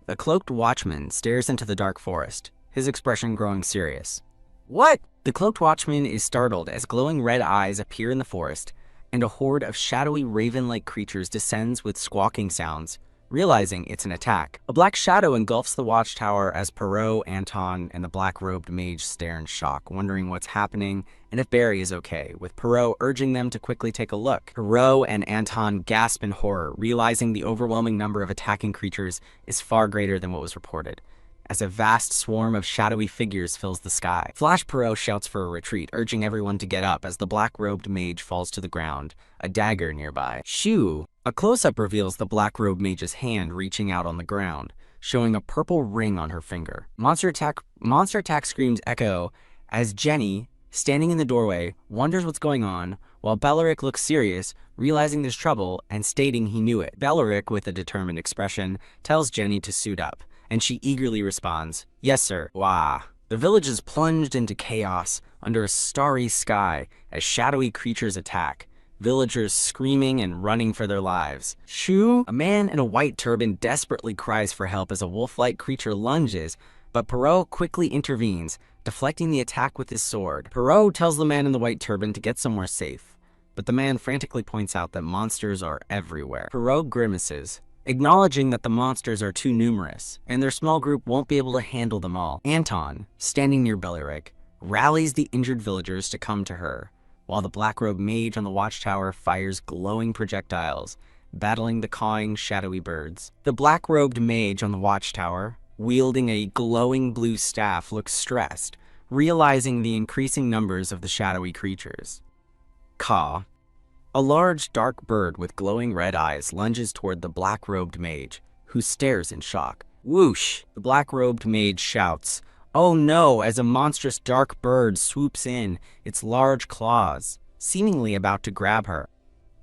The cloaked watchman stares into the dark forest, his expression growing serious. "What?" The cloaked watchman is startled as glowing red eyes appear in the forest, and a horde of shadowy raven-like creatures descends with squawking sounds, realizing it's an attack. A black shadow engulfs the watchtower as Perrault, Anton, and the black-robed mage stare in shock, wondering what's happening and if Barry is okay, with Perrault urging them to quickly take a look. Perrault and Anton gasp in horror, realizing the overwhelming number of attacking creatures is far greater than what was reported, as a vast swarm of shadowy figures fills the sky. Flash Perrault shouts for a retreat, urging everyone to get up as the black-robed mage falls to the ground, a dagger nearby. Shoo! A close-up reveals the black-robed mage's hand reaching out on the ground, showing a purple ring on her finger. Monster attack screams echo as Jenny, standing in the doorway, wonders what's going on, while Belleric looks serious, realizing there's trouble and stating he knew it. Belleric, with a determined expression, tells Jenny to suit up, and she eagerly responds, "Yes, sir." Wah! The village is plunged into chaos under a starry sky as shadowy creatures attack, villagers screaming and running for their lives. Shoo! A man in a white turban desperately cries for help as a wolf-like creature lunges, but Perrault quickly intervenes, deflecting the attack with his sword. Perrault tells the man in the white turban to get somewhere safe, but the man frantically points out that monsters are everywhere. Perot grimaces, acknowledging that the monsters are too numerous, and their small group won't be able to handle them all. Anton, standing near Belleric, rallies the injured villagers to come to her, while the black-robed mage on the watchtower fires glowing projectiles, battling the cawing, shadowy birds. The black-robed mage on the watchtower, wielding a glowing blue staff, looks stressed, realizing the increasing numbers of the shadowy creatures. Ka, a large, dark bird with glowing red eyes, lunges toward the black-robed mage, who stares in shock. Whoosh! The black-robed mage shouts, "Oh no!" as a monstrous dark bird swoops in, its large claws, seemingly about to grab her.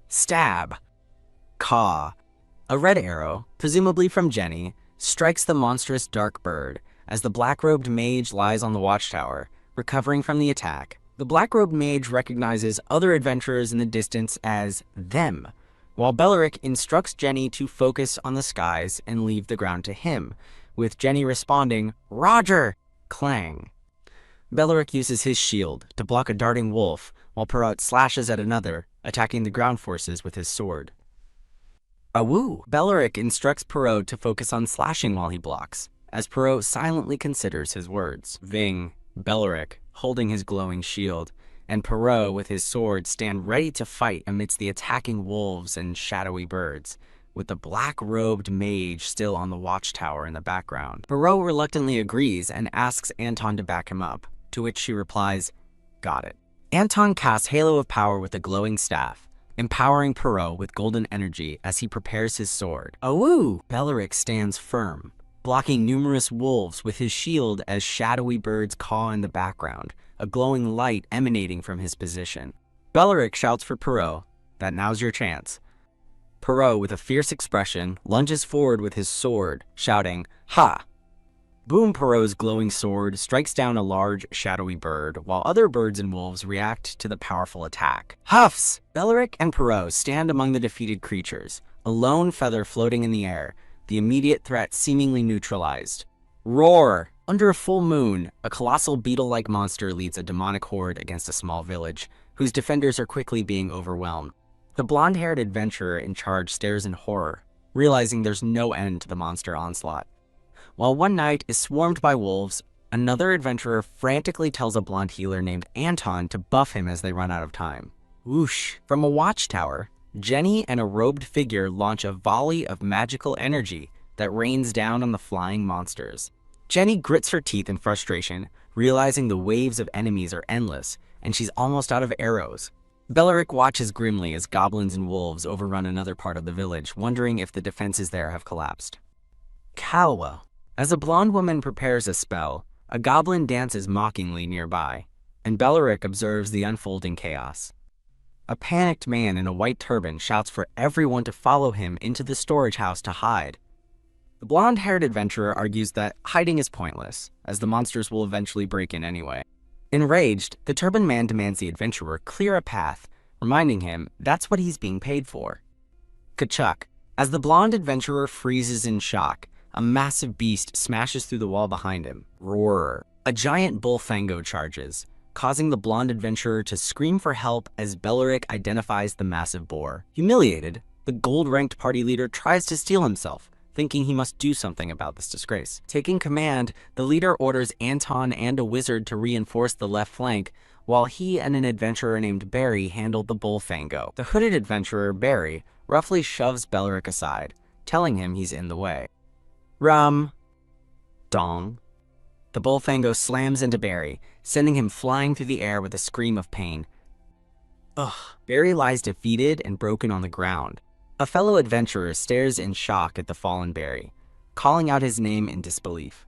Stab! Ka, a red arrow, presumably from Jenny, strikes the monstrous dark bird as the black-robed mage lies on the watchtower, recovering from the attack. The black-robed mage recognizes other adventurers in the distance as them, while Belleric instructs Jenny to focus on the skies and leave the ground to him, with Jenny responding, "Roger!" Clang. Belleric uses his shield to block a darting wolf, while Perot slashes at another, attacking the ground forces with his sword. Awoo! Belleric instructs Perot to focus on slashing while he blocks, as Perot silently considers his words. Ving, Belleric, holding his glowing shield, and Perot with his sword stand ready to fight amidst the attacking wolves and shadowy birds, with the black-robed mage still on the watchtower in the background. Perot reluctantly agrees and asks Anton to back him up, to which she replies, "Got it." Anton casts Halo of Power with a glowing staff, empowering Perot with golden energy as he prepares his sword. Awoo! Belleric stands firm, blocking numerous wolves with his shield as shadowy birds caw in the background, a glowing light emanating from his position. Belleric shouts for Perot that now's your chance. Perot, with a fierce expression, lunges forward with his sword, shouting, "Ha!" Boom! Perot's glowing sword strikes down a large, shadowy bird, while other birds and wolves react to the powerful attack. Huffs! Belleric and Perot stand among the defeated creatures, a lone feather floating in the air, the immediate threat seemingly neutralized. Roar! Under a full moon, a colossal beetle-like monster leads a demonic horde against a small village, whose defenders are quickly being overwhelmed. The blonde-haired adventurer in charge stares in horror, realizing there's no end to the monster onslaught. While one knight is swarmed by wolves, another adventurer frantically tells a blonde healer named Anton to buff him as they run out of time. Whoosh! From a watchtower, Jenny and a robed figure launch a volley of magical energy that rains down on the flying monsters. Jenny grits her teeth in frustration, realizing the waves of enemies are endless, and she's almost out of arrows. Belleric watches grimly as goblins and wolves overrun another part of the village, wondering if the defenses there have collapsed. Kalwa. As a blonde woman prepares a spell, a goblin dances mockingly nearby, and Belleric observes the unfolding chaos. A panicked man in a white turban shouts for everyone to follow him into the storage house to hide. The blonde-haired adventurer argues that hiding is pointless, as the monsters will eventually break in anyway. Enraged, the turban man demands the adventurer clear a path, reminding him that's what he's being paid for. Kachuk. As the blonde adventurer freezes in shock, a massive beast smashes through the wall behind him. Roar. A giant bullfango charges, causing the blonde adventurer to scream for help as Belleric identifies the massive boar. Humiliated, the gold-ranked party leader tries to steel himself, thinking he must do something about this disgrace. Taking command, the leader orders Anton and a wizard to reinforce the left flank, while he and an adventurer named Barry handle the bullfango. The hooded adventurer, Barry, roughly shoves Belleric aside, telling him he's in the way. Rum. Dong. The bullfango slams into Barry, sending him flying through the air with a scream of pain. Ugh. Barry lies defeated and broken on the ground. A fellow adventurer stares in shock at the fallen Barry, calling out his name in disbelief.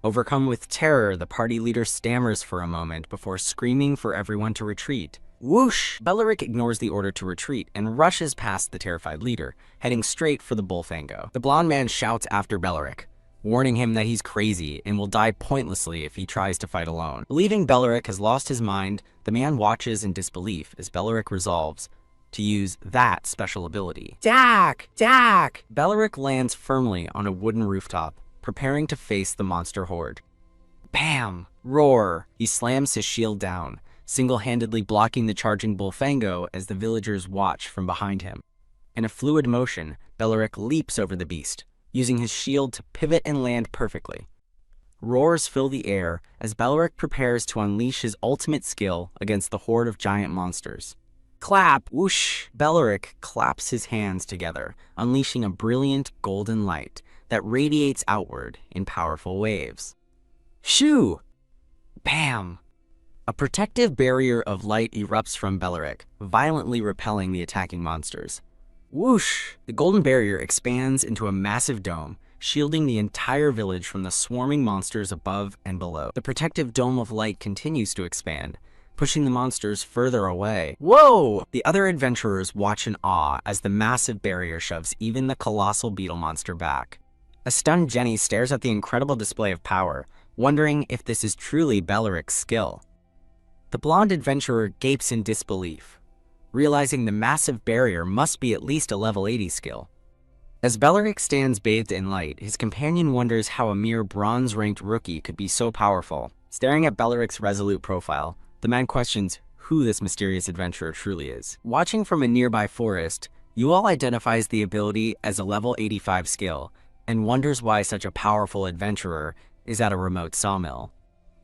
Overcome with terror, the party leader stammers for a moment before screaming for everyone to retreat. Whoosh! Belleric ignores the order to retreat and rushes past the terrified leader, heading straight for the bullfango. The blonde man shouts after Belleric, warning him that he's crazy and will die pointlessly if he tries to fight alone. Believing Belleric has lost his mind, the man watches in disbelief as Belleric resolves to use that special ability. Dak! Dak! Belleric lands firmly on a wooden rooftop, preparing to face the monster horde. Bam! Roar! He slams his shield down, single-handedly blocking the charging Bullfango as the villagers watch from behind him. In a fluid motion, Beleric leaps over the beast, using his shield to pivot and land perfectly. Roars fill the air as Beleric prepares to unleash his ultimate skill against the horde of giant monsters. Clap! Whoosh! Beleric claps his hands together, unleashing a brilliant golden light that radiates outward in powerful waves. Shoo! Bam! A protective barrier of light erupts from Beleric, violently repelling the attacking monsters. Whoosh! The golden barrier expands into a massive dome, shielding the entire village from the swarming monsters above and below. The protective dome of light continues to expand, pushing the monsters further away. Whoa! The other adventurers watch in awe as the massive barrier shoves even the colossal beetle monster back. A stunned Jenny stares at the incredible display of power, wondering if this is truly Beleric's skill. The blonde adventurer gapes in disbelief, realizing the massive barrier must be at least a level 80 skill. As Beleric stands bathed in light, his companion wonders how a mere bronze-ranked rookie could be so powerful. Staring at Beleric's resolute profile, the man questions who this mysterious adventurer truly is. Watching from a nearby forest, Yual identifies the ability as a level 85 skill, and wonders why such a powerful adventurer is at a remote sawmill.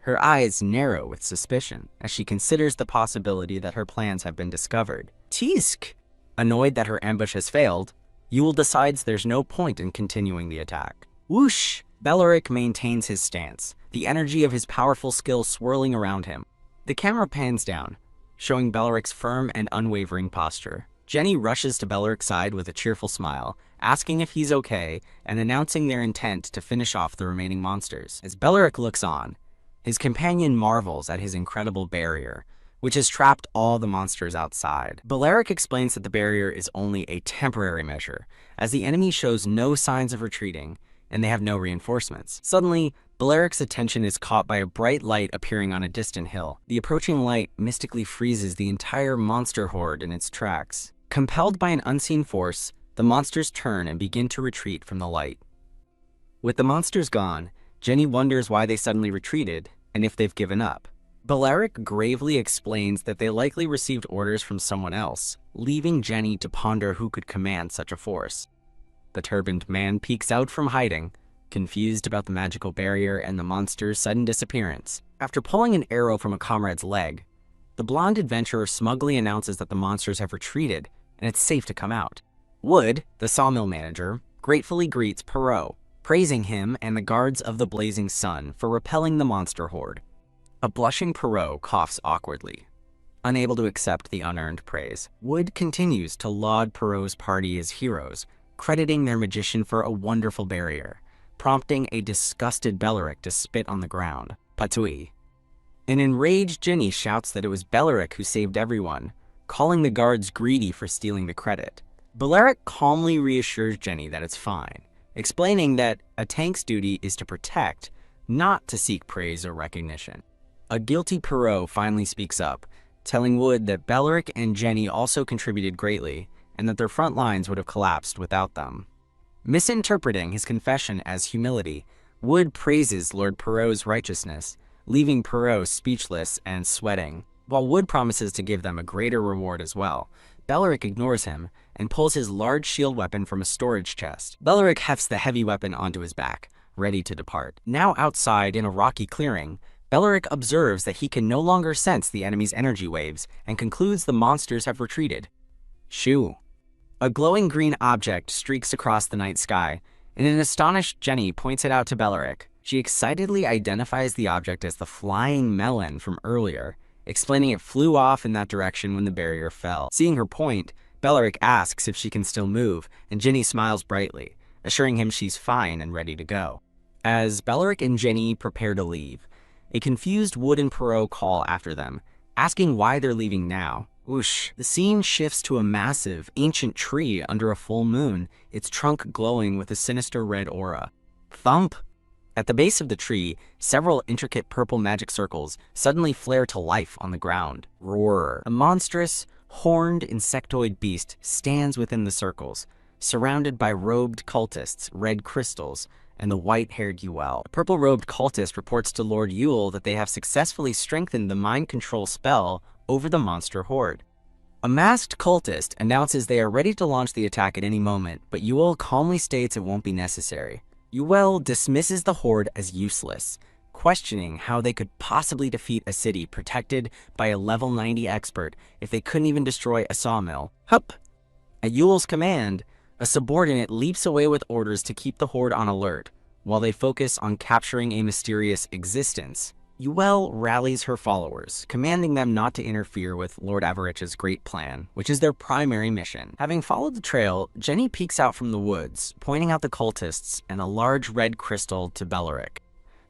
Her eyes narrow with suspicion as she considers the possibility that her plans have been discovered. Tisk! Annoyed that her ambush has failed, Yual decides there's no point in continuing the attack. Whoosh! Beleric maintains his stance, the energy of his powerful skill swirling around him. The camera pans down, showing Beleric's firm and unwavering posture. Jenny rushes to Beleric's side with a cheerful smile, asking if he's okay and announcing their intent to finish off the remaining monsters. As Beleric looks on, his companion marvels at his incredible barrier, which has trapped all the monsters outside. Beleric explains that the barrier is only a temporary measure, as the enemy shows no signs of retreating and they have no reinforcements. Suddenly, Beleric's attention is caught by a bright light appearing on a distant hill. The approaching light mystically freezes the entire monster horde in its tracks. Compelled by an unseen force, the monsters turn and begin to retreat from the light. With the monsters gone, Jenny wonders why they suddenly retreated and if they've given up. Beleric gravely explains that they likely received orders from someone else, leaving Jenny to ponder who could command such a force. The turbaned man peeks out from hiding, confused about the magical barrier and the monster's sudden disappearance. After pulling an arrow from a comrade's leg, the blonde adventurer smugly announces that the monsters have retreated and it's safe to come out. Wood, the sawmill manager, gratefully greets Perot, praising him and the guards of the Blazing Sun for repelling the monster horde. A blushing Perot coughs awkwardly, unable to accept the unearned praise. Wood continues to laud Perot's party as heroes, crediting their magician for a wonderful barrier, prompting a disgusted Beleric to spit on the ground. Patui. An enraged Jenny shouts that it was Beleric who saved everyone, calling the guards greedy for stealing the credit. Beleric calmly reassures Jenny that it's fine, explaining that a tank's duty is to protect, not to seek praise or recognition. A guilty Perot finally speaks up, telling Wood that Beleric and Jenny also contributed greatly, and that their front lines would have collapsed without them. Misinterpreting his confession as humility, Wood praises Lord Perot's righteousness, leaving Perot speechless and sweating. While Wood promises to give them a greater reward as well, Beleric ignores him and pulls his large shield weapon from a storage chest. Beleric hefts the heavy weapon onto his back, ready to depart. Now outside in a rocky clearing, Beleric observes that he can no longer sense the enemy's energy waves and concludes the monsters have retreated. Shoo. A glowing green object streaks across the night sky, and an astonished Jenny points it out to Beleric. She excitedly identifies the object as the flying melon from earlier, explaining it flew off in that direction when the barrier fell. Seeing her point, Beleric asks if she can still move, and Jenny smiles brightly, assuring him she's fine and ready to go. As Beleric and Jenny prepare to leave, a confused Wood and Perot call after them, asking why they're leaving now. Whoosh! The scene shifts to a massive, ancient tree under a full moon, its trunk glowing with a sinister red aura. Thump! At the base of the tree, several intricate purple magic circles suddenly flare to life on the ground. Roar! A monstrous, horned insectoid beast stands within the circles, surrounded by robed cultists, red crystals, and the white-haired Yule. A purple-robed cultist reports to Lord Yule that they have successfully strengthened the mind control spell over the monster horde. A masked cultist announces they are ready to launch the attack at any moment, but Yule calmly states it won't be necessary. Yule dismisses the horde as useless, questioning how they could possibly defeat a city protected by a level 90 expert if they couldn't even destroy a sawmill. Hup! At Yule's command, a subordinate leaps away with orders to keep the horde on alert, while they focus on capturing a mysterious existence. Yule rallies her followers, commanding them not to interfere with Lord Avarich's great plan, which is their primary mission. Having followed the trail, Jenny peeks out from the woods, pointing out the cultists and a large red crystal to Beleric.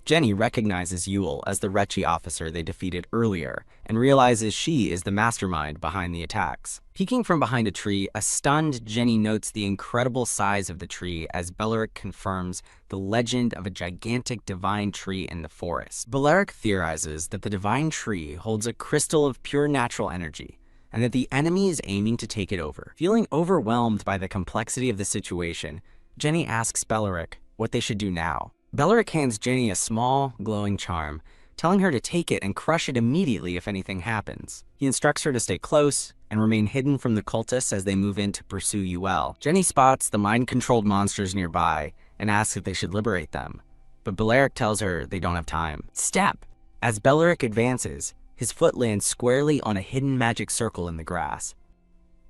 Jenny recognizes Yule as the Retchi officer they defeated earlier, and realizes she is the mastermind behind the attacks. Peeking from behind a tree, a stunned Jenny notes the incredible size of the tree as Beleric confirms the legend of a gigantic divine tree in the forest. Beleric theorizes that the divine tree holds a crystal of pure natural energy, and that the enemy is aiming to take it over. Feeling overwhelmed by the complexity of the situation, Jenny asks Beleric what they should do now. Beleric hands Jenny a small, glowing charm, telling her to take it and crush it immediately if anything happens. He instructs her to stay close and remain hidden from the cultists as they move in to pursue Yule. Jenny spots the mind-controlled monsters nearby and asks if they should liberate them, but Beleric tells her they don't have time. Step! As Beleric advances, his foot lands squarely on a hidden magic circle in the grass.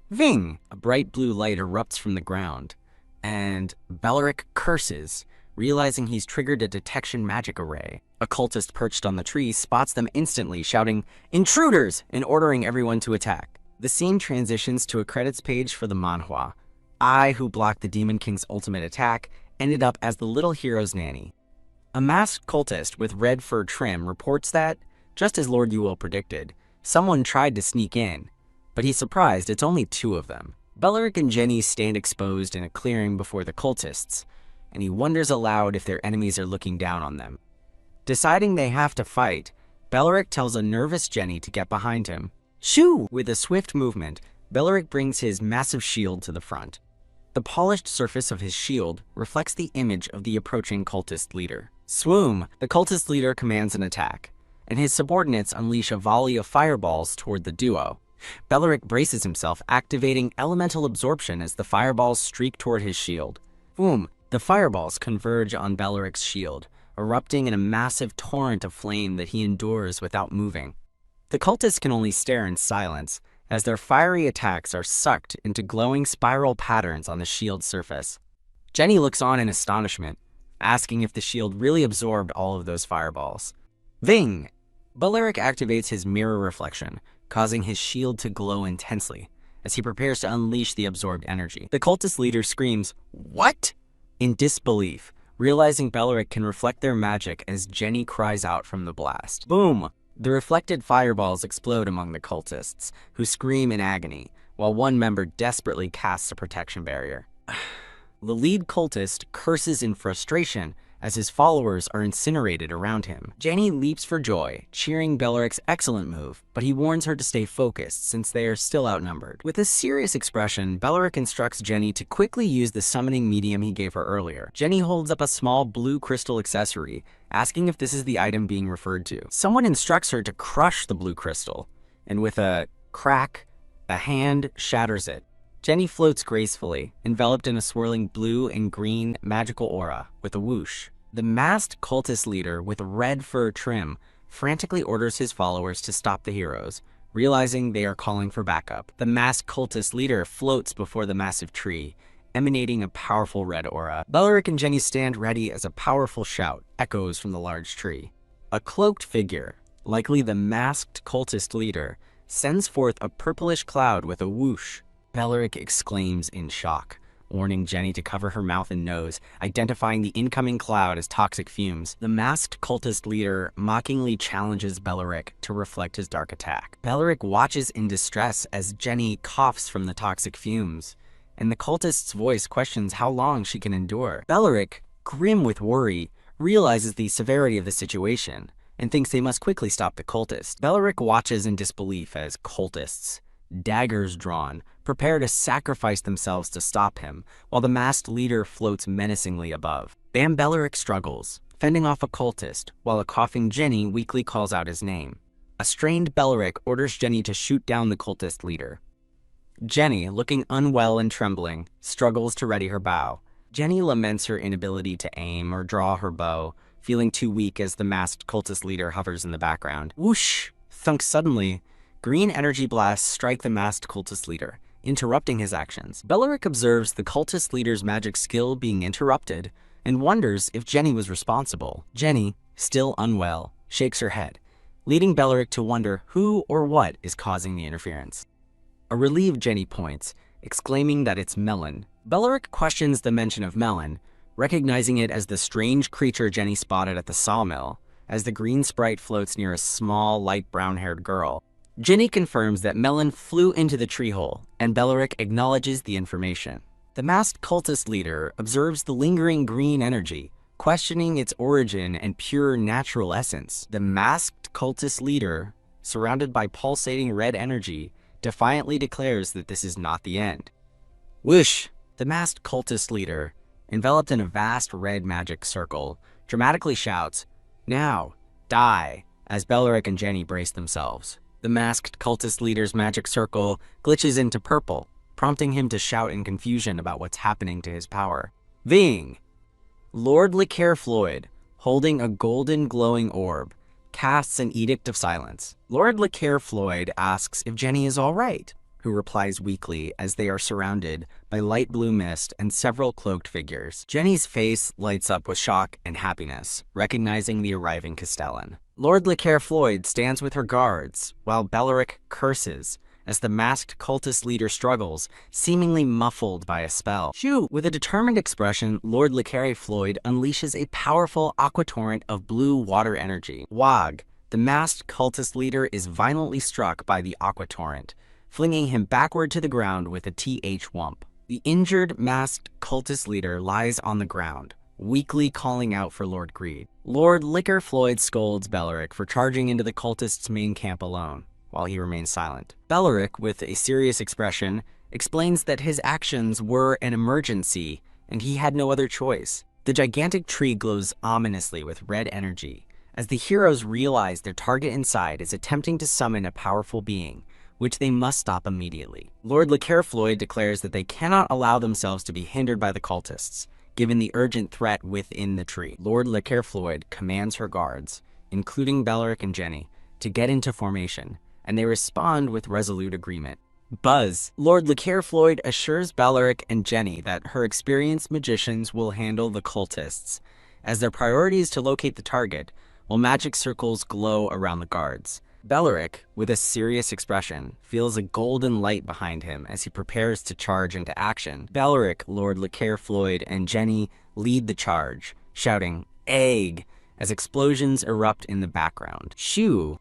Ving! A bright blue light erupts from the ground, and Beleric curses, realizing he's triggered a detection magic array. A cultist perched on the tree spots them instantly, shouting, "Intruders!" and ordering everyone to attack. The scene transitions to a credits page for the manhwa. I, who blocked the Demon King's ultimate attack, ended up as the little hero's nanny. A masked cultist with red fur trim reports that, just as Lord Yule predicted, someone tried to sneak in, but he's surprised it's only 2 of them. Beleric and Jenny stand exposed in a clearing before the cultists, and he wonders aloud if their enemies are looking down on them. Deciding they have to fight, Beleric tells a nervous Jenny to get behind him. Shoo! With a swift movement, Beleric brings his massive shield to the front. The polished surface of his shield reflects the image of the approaching cultist leader. Swoom! The cultist leader commands an attack, and his subordinates unleash a volley of fireballs toward the duo. Beleric braces himself, activating elemental absorption as the fireballs streak toward his shield. Boom! The fireballs converge on Beleric's shield, erupting in a massive torrent of flame that he endures without moving. The cultists can only stare in silence, as their fiery attacks are sucked into glowing spiral patterns on the shield's surface. Jenny looks on in astonishment, asking if the shield really absorbed all of those fireballs. Ving! Beleric activates his mirror reflection, causing his shield to glow intensely, as he prepares to unleash the absorbed energy. The cultist leader screams, "What?" in disbelief, realizing Beleric can reflect their magic as Jenny cries out from the blast. Boom! The reflected fireballs explode among the cultists, who scream in agony, while one member desperately casts a protection barrier. The lead cultist curses in frustration as his followers are incinerated around him. Jenny leaps for joy, cheering Beleric's excellent move, but he warns her to stay focused since they are still outnumbered. With a serious expression, Beleric instructs Jenny to quickly use the summoning medium he gave her earlier. Jenny holds up a small blue crystal accessory, asking if this is the item being referred to. Someone instructs her to crush the blue crystal, and with a crack, a hand shatters it. Jenny floats gracefully, enveloped in a swirling blue and green magical aura, with a whoosh. The masked cultist leader with red fur trim frantically orders his followers to stop the heroes, realizing they are calling for backup. The masked cultist leader floats before the massive tree, emanating a powerful red aura. Beleric and Jenny stand ready as a powerful shout echoes from the large tree. A cloaked figure, likely the masked cultist leader, sends forth a purplish cloud with a whoosh. Beleric exclaims in shock, warning Jenny to cover her mouth and nose, identifying the incoming cloud as toxic fumes. The masked cultist leader mockingly challenges Beleric to reflect his dark attack. Beleric watches in distress as Jenny coughs from the toxic fumes, and the cultist's voice questions how long she can endure. Beleric, grim with worry, realizes the severity of the situation and thinks they must quickly stop the cultist. Beleric watches in disbelief as cultists, daggers drawn, prepare to sacrifice themselves to stop him, while the masked leader floats menacingly above. Belleric struggles, fending off a cultist, while a coughing Jenny weakly calls out his name. A strained Belleric orders Jenny to shoot down the cultist leader. Jenny, looking unwell and trembling, struggles to ready her bow. Jenny laments her inability to aim or draw her bow, feeling too weak as the masked cultist leader hovers in the background. Whoosh! Thunk! Suddenly, green energy blasts strike the masked cultist leader, interrupting his actions. Belleric observes the cultist leader's magic skill being interrupted and wonders if Jenny was responsible. Jenny, still unwell, shakes her head, leading Belleric to wonder who or what is causing the interference. A relieved Jenny points, exclaiming that it's Melon. Belleric questions the mention of Melon, recognizing it as the strange creature Jenny spotted at the sawmill, as the green sprite floats near a small, light brown-haired girl. Jenny confirms that Melon flew into the tree hole, and Belleric acknowledges the information. The masked cultist leader observes the lingering green energy, questioning its origin and pure natural essence. The masked cultist leader, surrounded by pulsating red energy, defiantly declares that this is not the end. Whoosh! The masked cultist leader, enveloped in a vast red magic circle, dramatically shouts, "Now, die!" as Belleric and Jenny brace themselves. The masked cultist leader's magic circle glitches into purple, prompting him to shout in confusion about what's happening to his power. Ving! Lord Lecaire Floyd, holding a golden glowing orb, casts an edict of silence. Lord Lecaire Floyd asks if Jenny is all right, who replies weakly as they are surrounded by light blue mist and several cloaked figures. Jenny's face lights up with shock and happiness, recognizing the arriving Castellan. Lord Lecaire Floyd stands with her guards, while Belleric curses as the masked cultist leader struggles, seemingly muffled by a spell. Shoot! With a determined expression, Lord Lecaire Floyd unleashes a powerful aquatorrent of blue water energy. Wag! The masked cultist leader is violently struck by the aquatorrent, flinging him backward to the ground with a TH wump. The injured masked cultist leader lies on the ground, weakly calling out for Lord Greed. Lord Lecaire Floyd scolds Belleric for charging into the cultists' main camp alone, while he remains silent. Belleric, with a serious expression, explains that his actions were an emergency and he had no other choice. The gigantic tree glows ominously with red energy, as the heroes realize their target inside is attempting to summon a powerful being, which they must stop immediately. Lord Lecaire Floyd declares that they cannot allow themselves to be hindered by the cultists, given the urgent threat within the tree. Lord Lecaire Floyd commands her guards, including Belleric and Jenny, to get into formation, and they respond with resolute agreement. Buzz! Lord Lecaire Floyd assures Belleric and Jenny that her experienced magicians will handle the cultists, as their priority is to locate the target, while magic circles glow around the guards. Belleric, with a serious expression, feels a golden light behind him as he prepares to charge into action. Belleric, Lord Lecaire Floyd, and Jenny lead the charge, shouting, "Egg!" as explosions erupt in the background. Shoo!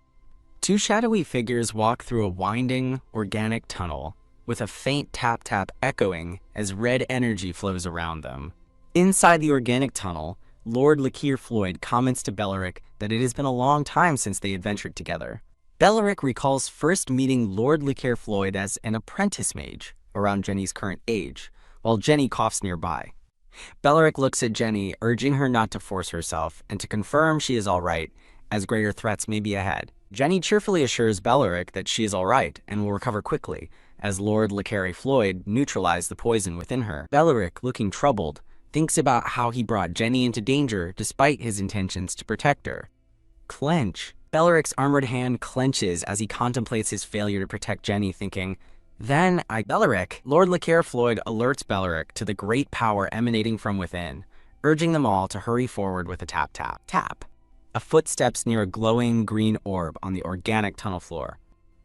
Two shadowy figures walk through a winding, organic tunnel, with a faint tap-tap echoing as red energy flows around them. Inside the organic tunnel, Lord Lecaire Floyd comments to Belleric that it has been a long time since they adventured together. Belleric recalls first meeting Lord Lecaire Floyd as an apprentice mage, around Jenny's current age, while Jenny coughs nearby. Belleric looks at Jenny, urging her not to force herself and to confirm she is all right, as greater threats may be ahead. Jenny cheerfully assures Belleric that she is all right and will recover quickly, as Lord Lecaire Floyd neutralizes the poison within her. Belleric, looking troubled, thinks about how he brought Jenny into danger despite his intentions to protect her. Clench. Belleric's armored hand clenches as he contemplates his failure to protect Jenny, thinking, Belleric! Lord Lecaire Floyd alerts Belleric to the great power emanating from within, urging them all to hurry forward with a tap-tap. Tap! A foot steps near a glowing green orb on the organic tunnel floor.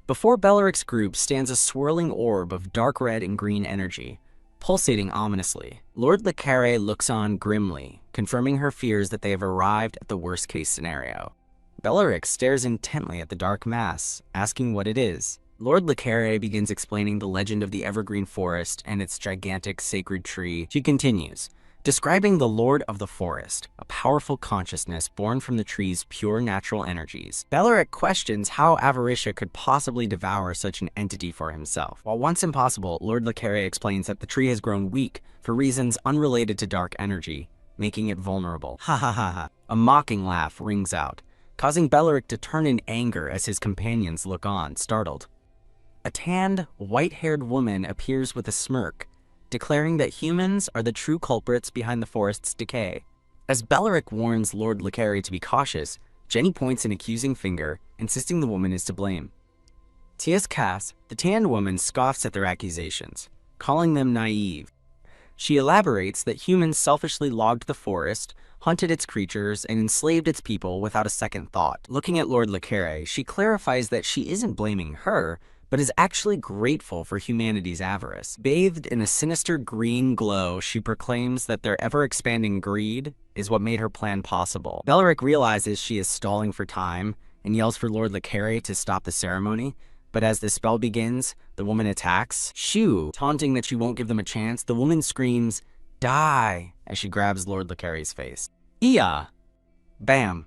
Before Belleric's group stands a swirling orb of dark red and green energy, pulsating ominously. Lord Lecaire looks on grimly, confirming her fears that they have arrived at the worst-case scenario. Belleric stares intently at the dark mass, asking what it is. Lord Lecaire begins explaining the legend of the evergreen forest and its gigantic sacred tree. She continues, describing the Lord of the Forest, a powerful consciousness born from the tree's pure natural energies. Beleric questions how Avarisha could possibly devour such an entity for himself. While once impossible, Lord Le Carre explains that the tree has grown weak for reasons unrelated to dark energy, making it vulnerable. Ha ha ha ha. A mocking laugh rings out, causing Beleric to turn in anger as his companions look on, startled. A tanned, white-haired woman appears with a smirk, declaring that humans are the true culprits behind the forest's decay. As Beleric warns Lord Le Carre to be cautious, Jenny points an accusing finger, insisting the woman is to blame. T.S. Cass, the tanned woman, scoffs at their accusations, calling them naive. She elaborates that humans selfishly logged the forest, hunted its creatures, and enslaved its people without a second thought. Looking at Lord Le Carre, she clarifies that she isn't blaming her, but is actually grateful for humanity's avarice. Bathed in a sinister green glow, she proclaims that their ever-expanding greed is what made her plan possible. Beleric realizes she is stalling for time and yells for Lord Le Carre to stop the ceremony, but as the spell begins, the woman attacks. Shoo, taunting that she won't give them a chance, the woman screams, "Die!" as she grabs Lord Le Carre's face. Iya! Bam!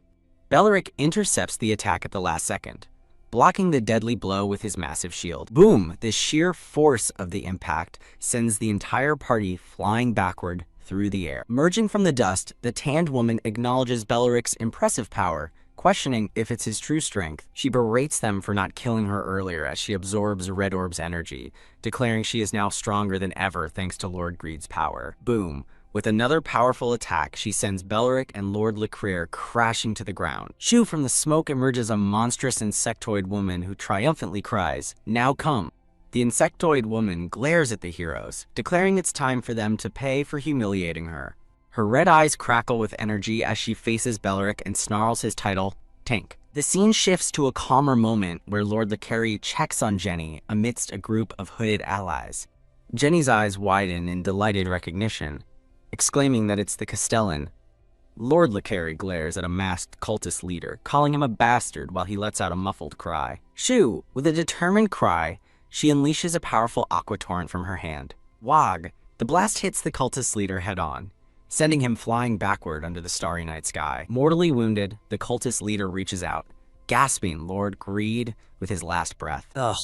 Beleric intercepts the attack at the last second, blocking the deadly blow with his massive shield. Boom! The sheer force of the impact sends the entire party flying backward through the air. Emerging from the dust, the tanned woman acknowledges Beleric's impressive power, questioning if it's his true strength. She berates them for not killing her earlier as she absorbs Red Orb's energy, declaring she is now stronger than ever thanks to Lord Greed's power. Boom! With another powerful attack, she sends Beleric and Lord Le Carre crashing to the ground. Shoo, from the smoke emerges a monstrous insectoid woman who triumphantly cries, "Now come!" The insectoid woman glares at the heroes, declaring it's time for them to pay for humiliating her. Her red eyes crackle with energy as she faces Beleric and snarls his title, Tank. The scene shifts to a calmer moment where Lord Le Carre checks on Jenny amidst a group of hooded allies. Jenny's eyes widen in delighted recognition, exclaiming that it's the Castellan. Lord Le Carre glares at a masked cultist leader, calling him a bastard while he lets out a muffled cry. Shoo! With a determined cry, she unleashes a powerful aqua torrent from her hand. Wog! The blast hits the cultist leader head-on, sending him flying backward under the starry night sky. Mortally wounded, the cultist leader reaches out, gasping Lord Greed with his last breath. Ugh.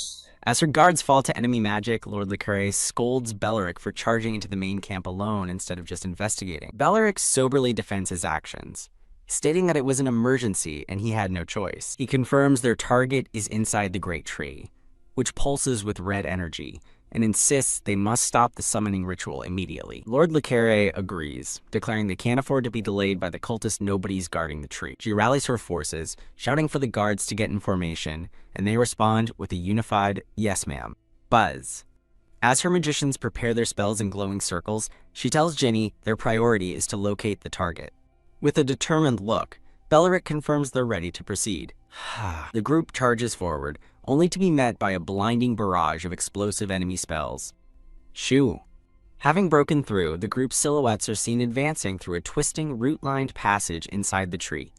As her guards fall to enemy magic, Lord Le Carre scolds Beleric for charging into the main camp alone instead of just investigating. Beleric soberly defends his actions, stating that it was an emergency and he had no choice. He confirms their target is inside the Great Tree, which pulses with red energy, and insists they must stop the summoning ritual immediately. Lord Le Carre agrees, declaring they can't afford to be delayed by the cultist nobodies guarding the tree. She rallies her forces, shouting for the guards to get in formation, and they respond with a unified, "Yes, ma'am." Buzz. As her magicians prepare their spells in glowing circles, she tells Jenny their priority is to locate the target. With a determined look, Beleric confirms they're ready to proceed. The group charges forward, only to be met by a blinding barrage of explosive enemy spells. Shoo! Having broken through, the group's silhouettes are seen advancing through a twisting, root-lined passage inside the tree.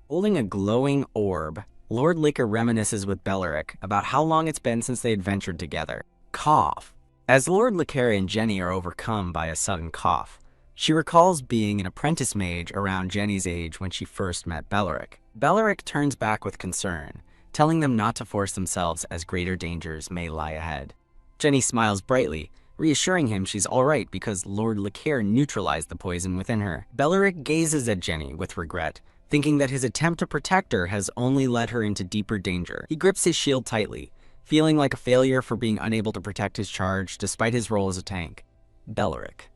Holding a glowing orb, Lord Licker reminisces with Beleric about how long it's been since they had ventured together. Cough. As Lord Le Carre and Jenny are overcome by a sudden cough, she recalls being an apprentice mage around Jenny's age when she first met Beleric. Beleric turns back with concern, telling them not to force themselves as greater dangers may lie ahead. Jenny smiles brightly, reassuring him she's alright because Lord Le Carre neutralized the poison within her. Beleric gazes at Jenny with regret, thinking that his attempt to protect her has only led her into deeper danger. He grips his shield tightly, feeling like a failure for being unable to protect his charge despite his role as a tank. Beleric.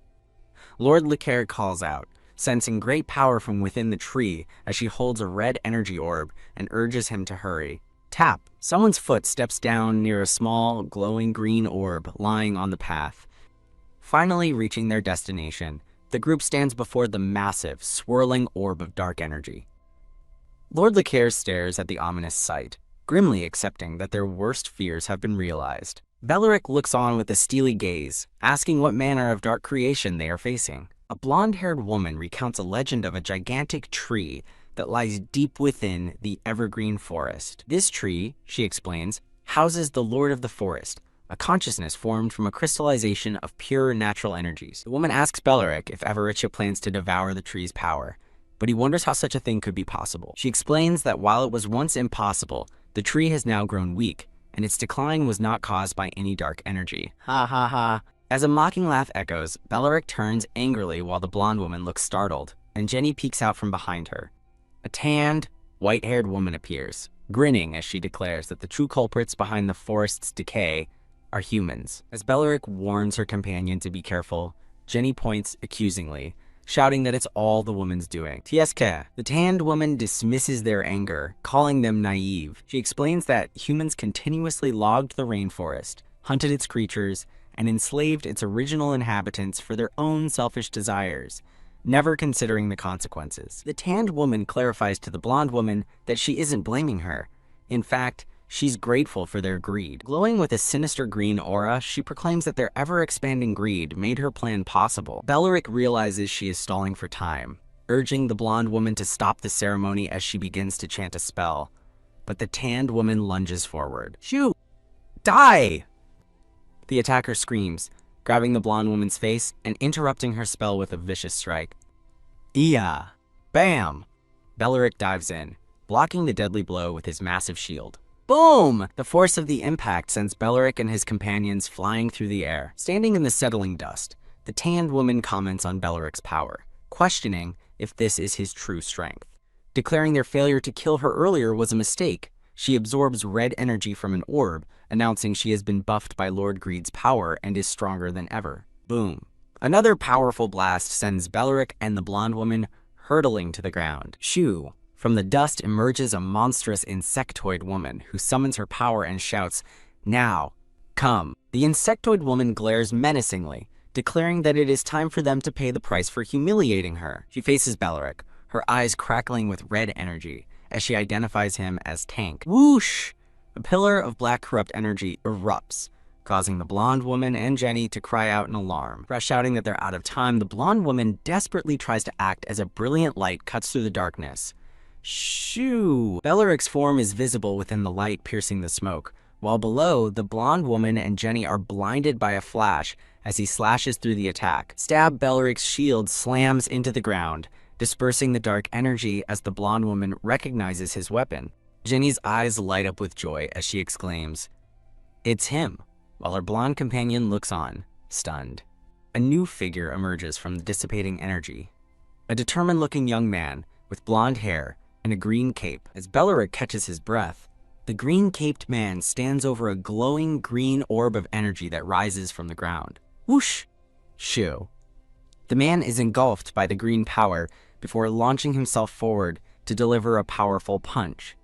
Lord Le Carre calls out, sensing great power from within the tree as she holds a red energy orb and urges him to hurry. Tap! Someone's foot steps down near a small, glowing green orb lying on the path. Finally reaching their destination, the group stands before the massive, swirling orb of dark energy. Lord Le Carre stares at the ominous sight, grimly accepting that their worst fears have been realized. Beleric looks on with a steely gaze, asking what manner of dark creation they are facing. A blonde-haired woman recounts a legend of a gigantic tree that lies deep within the evergreen forest. This tree, she explains, houses the Lord of the Forest, a consciousness formed from a crystallization of pure natural energies. The woman asks Beleric if Avaricia plans to devour the tree's power, but he wonders how such a thing could be possible. She explains that while it was once impossible, the tree has now grown weak, and its decline was not caused by any dark energy. Ha ha ha. As a mocking laugh echoes, Beleric turns angrily while the blonde woman looks startled, and Jenny peeks out from behind her. A tanned, white-haired woman appears, grinning as she declares that the true culprits behind the forest's decay are humans. As Beleric warns her companion to be careful, Jenny points accusingly, shouting that it's all the woman's doing. Tieske. The tanned woman dismisses their anger, calling them naive. She explains that humans continuously logged the rainforest, hunted its creatures, and enslaved its original inhabitants for their own selfish desires, never considering the consequences. The tanned woman clarifies to the blonde woman that she isn't blaming her. In fact, she's grateful for their greed. Glowing with a sinister green aura, she proclaims that their ever-expanding greed made her plan possible. Beleric realizes she is stalling for time, urging the blonde woman to stop the ceremony as she begins to chant a spell. But the tanned woman lunges forward. Shoot! Die! The attacker screams, grabbing the blonde woman's face and interrupting her spell with a vicious strike. Iya! Bam! Beleric dives in, blocking the deadly blow with his massive shield. Boom! The force of the impact sends Beleric and his companions flying through the air. Standing in the settling dust, the tanned woman comments on Beleric's power, questioning if this is his true strength. Declaring their failure to kill her earlier was a mistake, she absorbs red energy from an orb, announcing she has been buffed by Lord Greed's power and is stronger than ever. Boom. Another powerful blast sends Beleric and the blonde woman hurtling to the ground. Shoo! From the dust emerges a monstrous insectoid woman who summons her power and shouts, "Now, come." The insectoid woman glares menacingly, declaring that it is time for them to pay the price for humiliating her. She faces Beleric, her eyes crackling with red energy, as she identifies him as Tank. Whoosh! A pillar of black corrupt energy erupts, causing the blonde woman and Jenny to cry out in alarm. Shouting that they're out of time, the blonde woman desperately tries to act as a brilliant light cuts through the darkness. Shoo! Beleric's form is visible within the light piercing the smoke, while below, the blonde woman and Jenny are blinded by a flash as he slashes through the attack. Stab Beleric's shield slams into the ground, dispersing the dark energy as the blonde woman recognizes his weapon. Jenny's eyes light up with joy as she exclaims, "It's him," while her blonde companion looks on, stunned. A new figure emerges from the dissipating energy. A determined-looking young man with blonde hair and a green cape. As Beleric catches his breath, the green-caped man stands over a glowing green orb of energy that rises from the ground. Whoosh! Shoo! The man is engulfed by the green power before launching himself forward to deliver a powerful punch.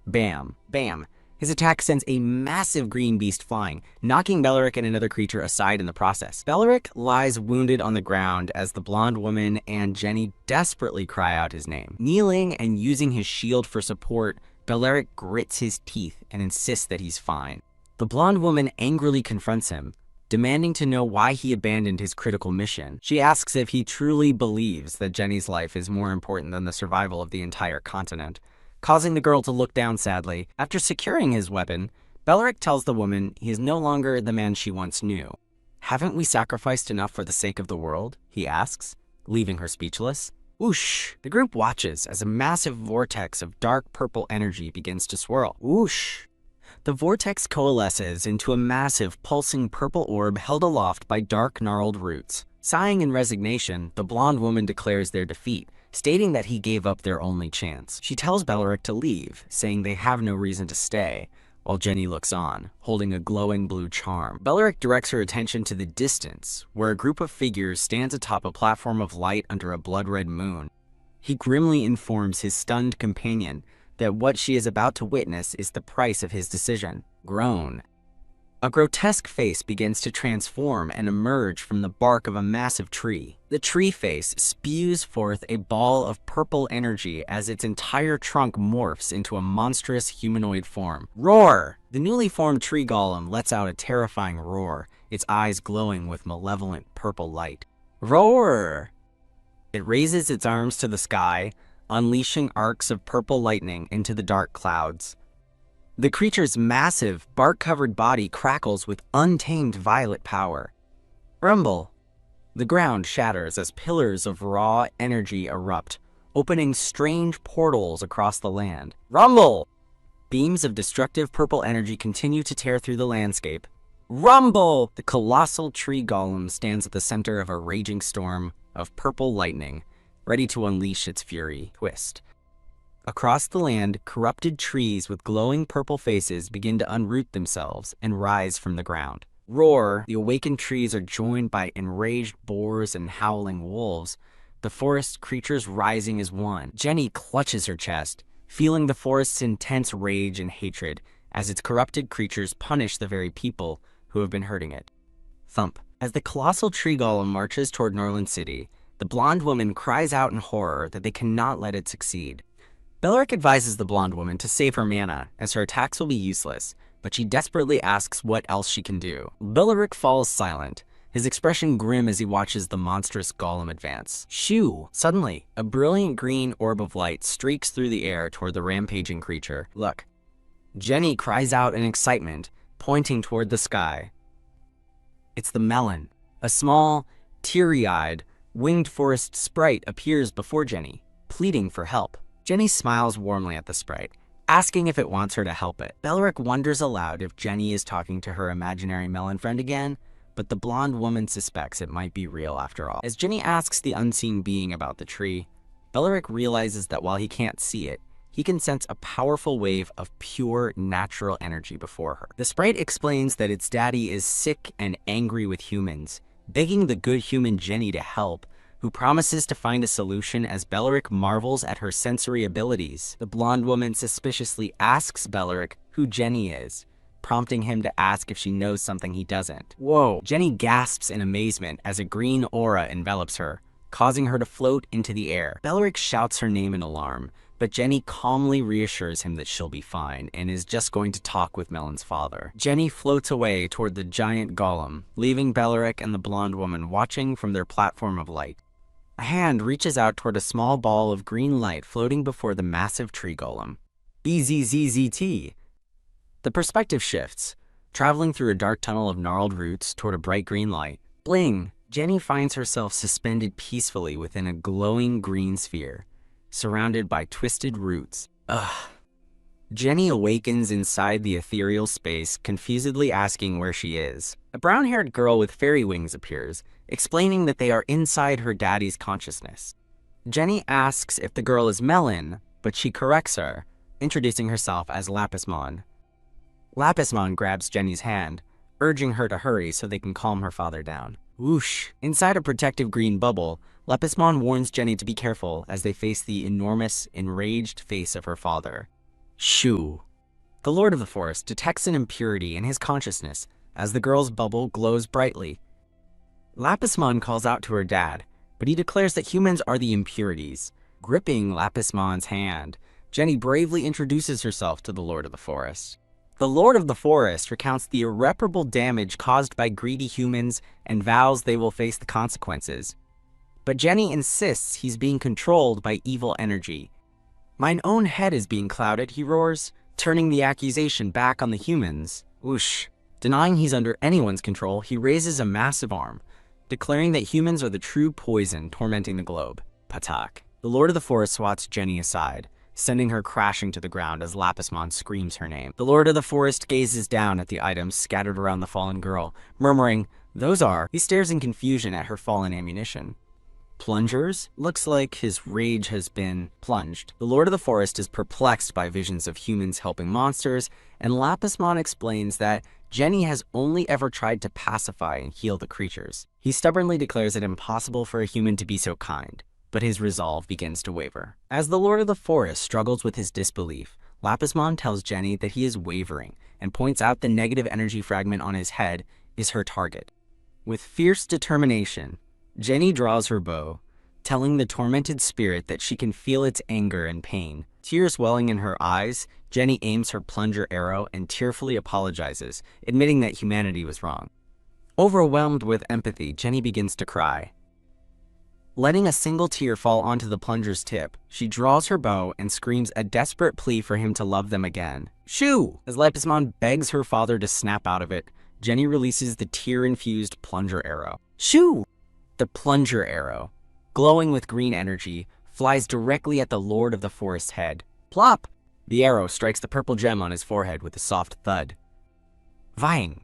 Bam! Bam! His attack sends a massive green beast flying, knocking Beleric and another creature aside in the process. Beleric lies wounded on the ground as the blonde woman and Jenny desperately cry out his name. Kneeling and using his shield for support, Beleric grits his teeth and insists that he's fine. The blonde woman angrily confronts him, demanding to know why he abandoned his critical mission. She asks if he truly believes that Jenny's life is more important than the survival of the entire continent, causing the girl to look down sadly. After securing his weapon, Beleric tells the woman he is no longer the man she once knew. "Haven't we sacrificed enough for the sake of the world?" he asks, leaving her speechless. Whoosh! The group watches as a massive vortex of dark purple energy begins to swirl. Whoosh! The vortex coalesces into a massive, pulsing purple orb held aloft by dark, gnarled roots. Sighing in resignation, the blonde woman declares their defeat, stating that he gave up their only chance. She tells Beleric to leave, saying they have no reason to stay, while Jenny looks on, holding a glowing blue charm. Beleric directs her attention to the distance, where a group of figures stands atop a platform of light under a blood-red moon. He grimly informs his stunned companion that what she is about to witness is the price of his decision. Groan. A grotesque face begins to transform and emerge from the bark of a massive tree. The tree face spews forth a ball of purple energy as its entire trunk morphs into a monstrous humanoid form. Roar! The newly formed tree golem lets out a terrifying roar, its eyes glowing with malevolent purple light. Roar! It raises its arms to the sky, unleashing arcs of purple lightning into the dark clouds. The creature's massive, bark-covered body crackles with untamed violet power. Rumble! The ground shatters as pillars of raw energy erupt, opening strange portals across the land. Rumble! Beams of destructive purple energy continue to tear through the landscape. Rumble! The colossal tree golem stands at the center of a raging storm of purple lightning, ready to unleash its fury. Twist. Across the land, corrupted trees with glowing purple faces begin to unroot themselves and rise from the ground. Roar! The awakened trees are joined by enraged boars and howling wolves, the forest creatures rising as one. Jenny clutches her chest, feeling the forest's intense rage and hatred as its corrupted creatures punish the very people who have been hurting it. Thump. As the colossal tree golem marches toward Norland City, the blonde woman cries out in horror that they cannot let it succeed. Belric advises the blonde woman to save her mana, as her attacks will be useless, but she desperately asks what else she can do. Belric falls silent, his expression grim as he watches the monstrous golem advance. Shoo! Suddenly, a brilliant green orb of light streaks through the air toward the rampaging creature. Look. Jenny cries out in excitement, pointing toward the sky. It's the melon. A small, teary-eyed, winged forest sprite appears before Jenny, pleading for help. Jenny smiles warmly at the sprite, asking if it wants her to help it. Belric wonders aloud if Jenny is talking to her imaginary melon friend again, but the blonde woman suspects it might be real after all. As Jenny asks the unseen being about the tree, Belric realizes that while he can't see it, he can sense a powerful wave of pure, natural energy before her. The sprite explains that its daddy is sick and angry with humans, begging the good human Jenny to help, who promises to find a solution as Belric marvels at her sensory abilities. The blonde woman suspiciously asks Belric who Jenny is, prompting him to ask if she knows something he doesn't. Whoa! Jenny gasps in amazement as a green aura envelops her, causing her to float into the air. Belric shouts her name in alarm, but Jenny calmly reassures him that she'll be fine and is just going to talk with Melon's father. Jenny floats away toward the giant golem, leaving Belric and the blonde woman watching from their platform of light. A hand reaches out toward a small ball of green light floating before the massive tree golem. BZZZT. The perspective shifts, traveling through a dark tunnel of gnarled roots toward a bright green light. Bling! Jenny finds herself suspended peacefully within a glowing green sphere, surrounded by twisted roots. Ugh. Jenny awakens inside the ethereal space, confusedly asking where she is. A brown-haired girl with fairy wings appears, explaining that they are inside her daddy's consciousness. Jenny asks if the girl is Melon, but she corrects her, introducing herself as Lapismon. Lapismon grabs Jenny's hand, urging her to hurry so they can calm her father down. Whoosh! Inside a protective green bubble, Lapismon warns Jenny to be careful as they face the enormous, enraged face of her father. Shoo! The Lord of the Forest detects an impurity in his consciousness as the girl's bubble glows brightly. Lapismon calls out to her dad, but he declares that humans are the impurities. Gripping Lapismon's hand, Jenny bravely introduces herself to the Lord of the Forest. The Lord of the Forest recounts the irreparable damage caused by greedy humans and vows they will face the consequences. But Jenny insists he's being controlled by evil energy. Mine own head is being clouded, he roars, turning the accusation back on the humans. Whoosh. Denying he's under anyone's control, he raises a massive arm, declaring that humans are the true poison tormenting the globe. Patak. The Lord of the Forest swats Jenny aside, sending her crashing to the ground as Lapismon screams her name. The Lord of the Forest gazes down at the items scattered around the fallen girl, murmuring, "Those are..." He stares in confusion at her fallen ammunition. Plungers? Looks like his rage has been plunged. The Lord of the Forest is perplexed by visions of humans helping monsters, and Lapismon explains that Jenny has only ever tried to pacify and heal the creatures. He stubbornly declares it impossible for a human to be so kind, but his resolve begins to waver. As the Lord of the Forest struggles with his disbelief, Lapismon tells Jenny that he is wavering and points out the negative energy fragment on his head is her target. With fierce determination, Jenny draws her bow, telling the tormented spirit that she can feel its anger and pain. Tears welling in her eyes, Jenny aims her plunger arrow and tearfully apologizes, admitting that humanity was wrong. Overwhelmed with empathy, Jenny begins to cry. Letting a single tear fall onto the plunger's tip, she draws her bow and screams a desperate plea for him to love them again. Shoo! As Lapis-Mon begs her father to snap out of it, Jenny releases the tear-infused plunger arrow. Shoo! The plunger arrow, glowing with green energy, flies directly at the Lord of the Forest's head. Plop! The arrow strikes the purple gem on his forehead with a soft thud. Vang!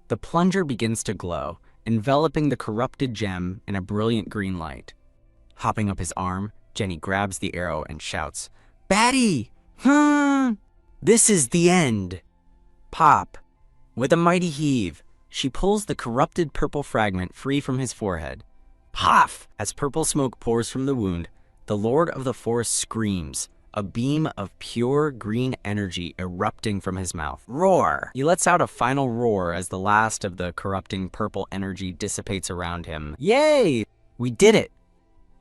The plunger begins to glow, enveloping the corrupted gem in a brilliant green light. Hopping up his arm, Jenny grabs the arrow and shouts, Baddie! This is the end! Pop! With a mighty heave, she pulls the corrupted purple fragment free from his forehead. Puff! As purple smoke pours from the wound, the Lord of the Forest screams, a beam of pure green energy erupting from his mouth. Roar! He lets out a final roar as the last of the corrupting purple energy dissipates around him. Yay! We did it!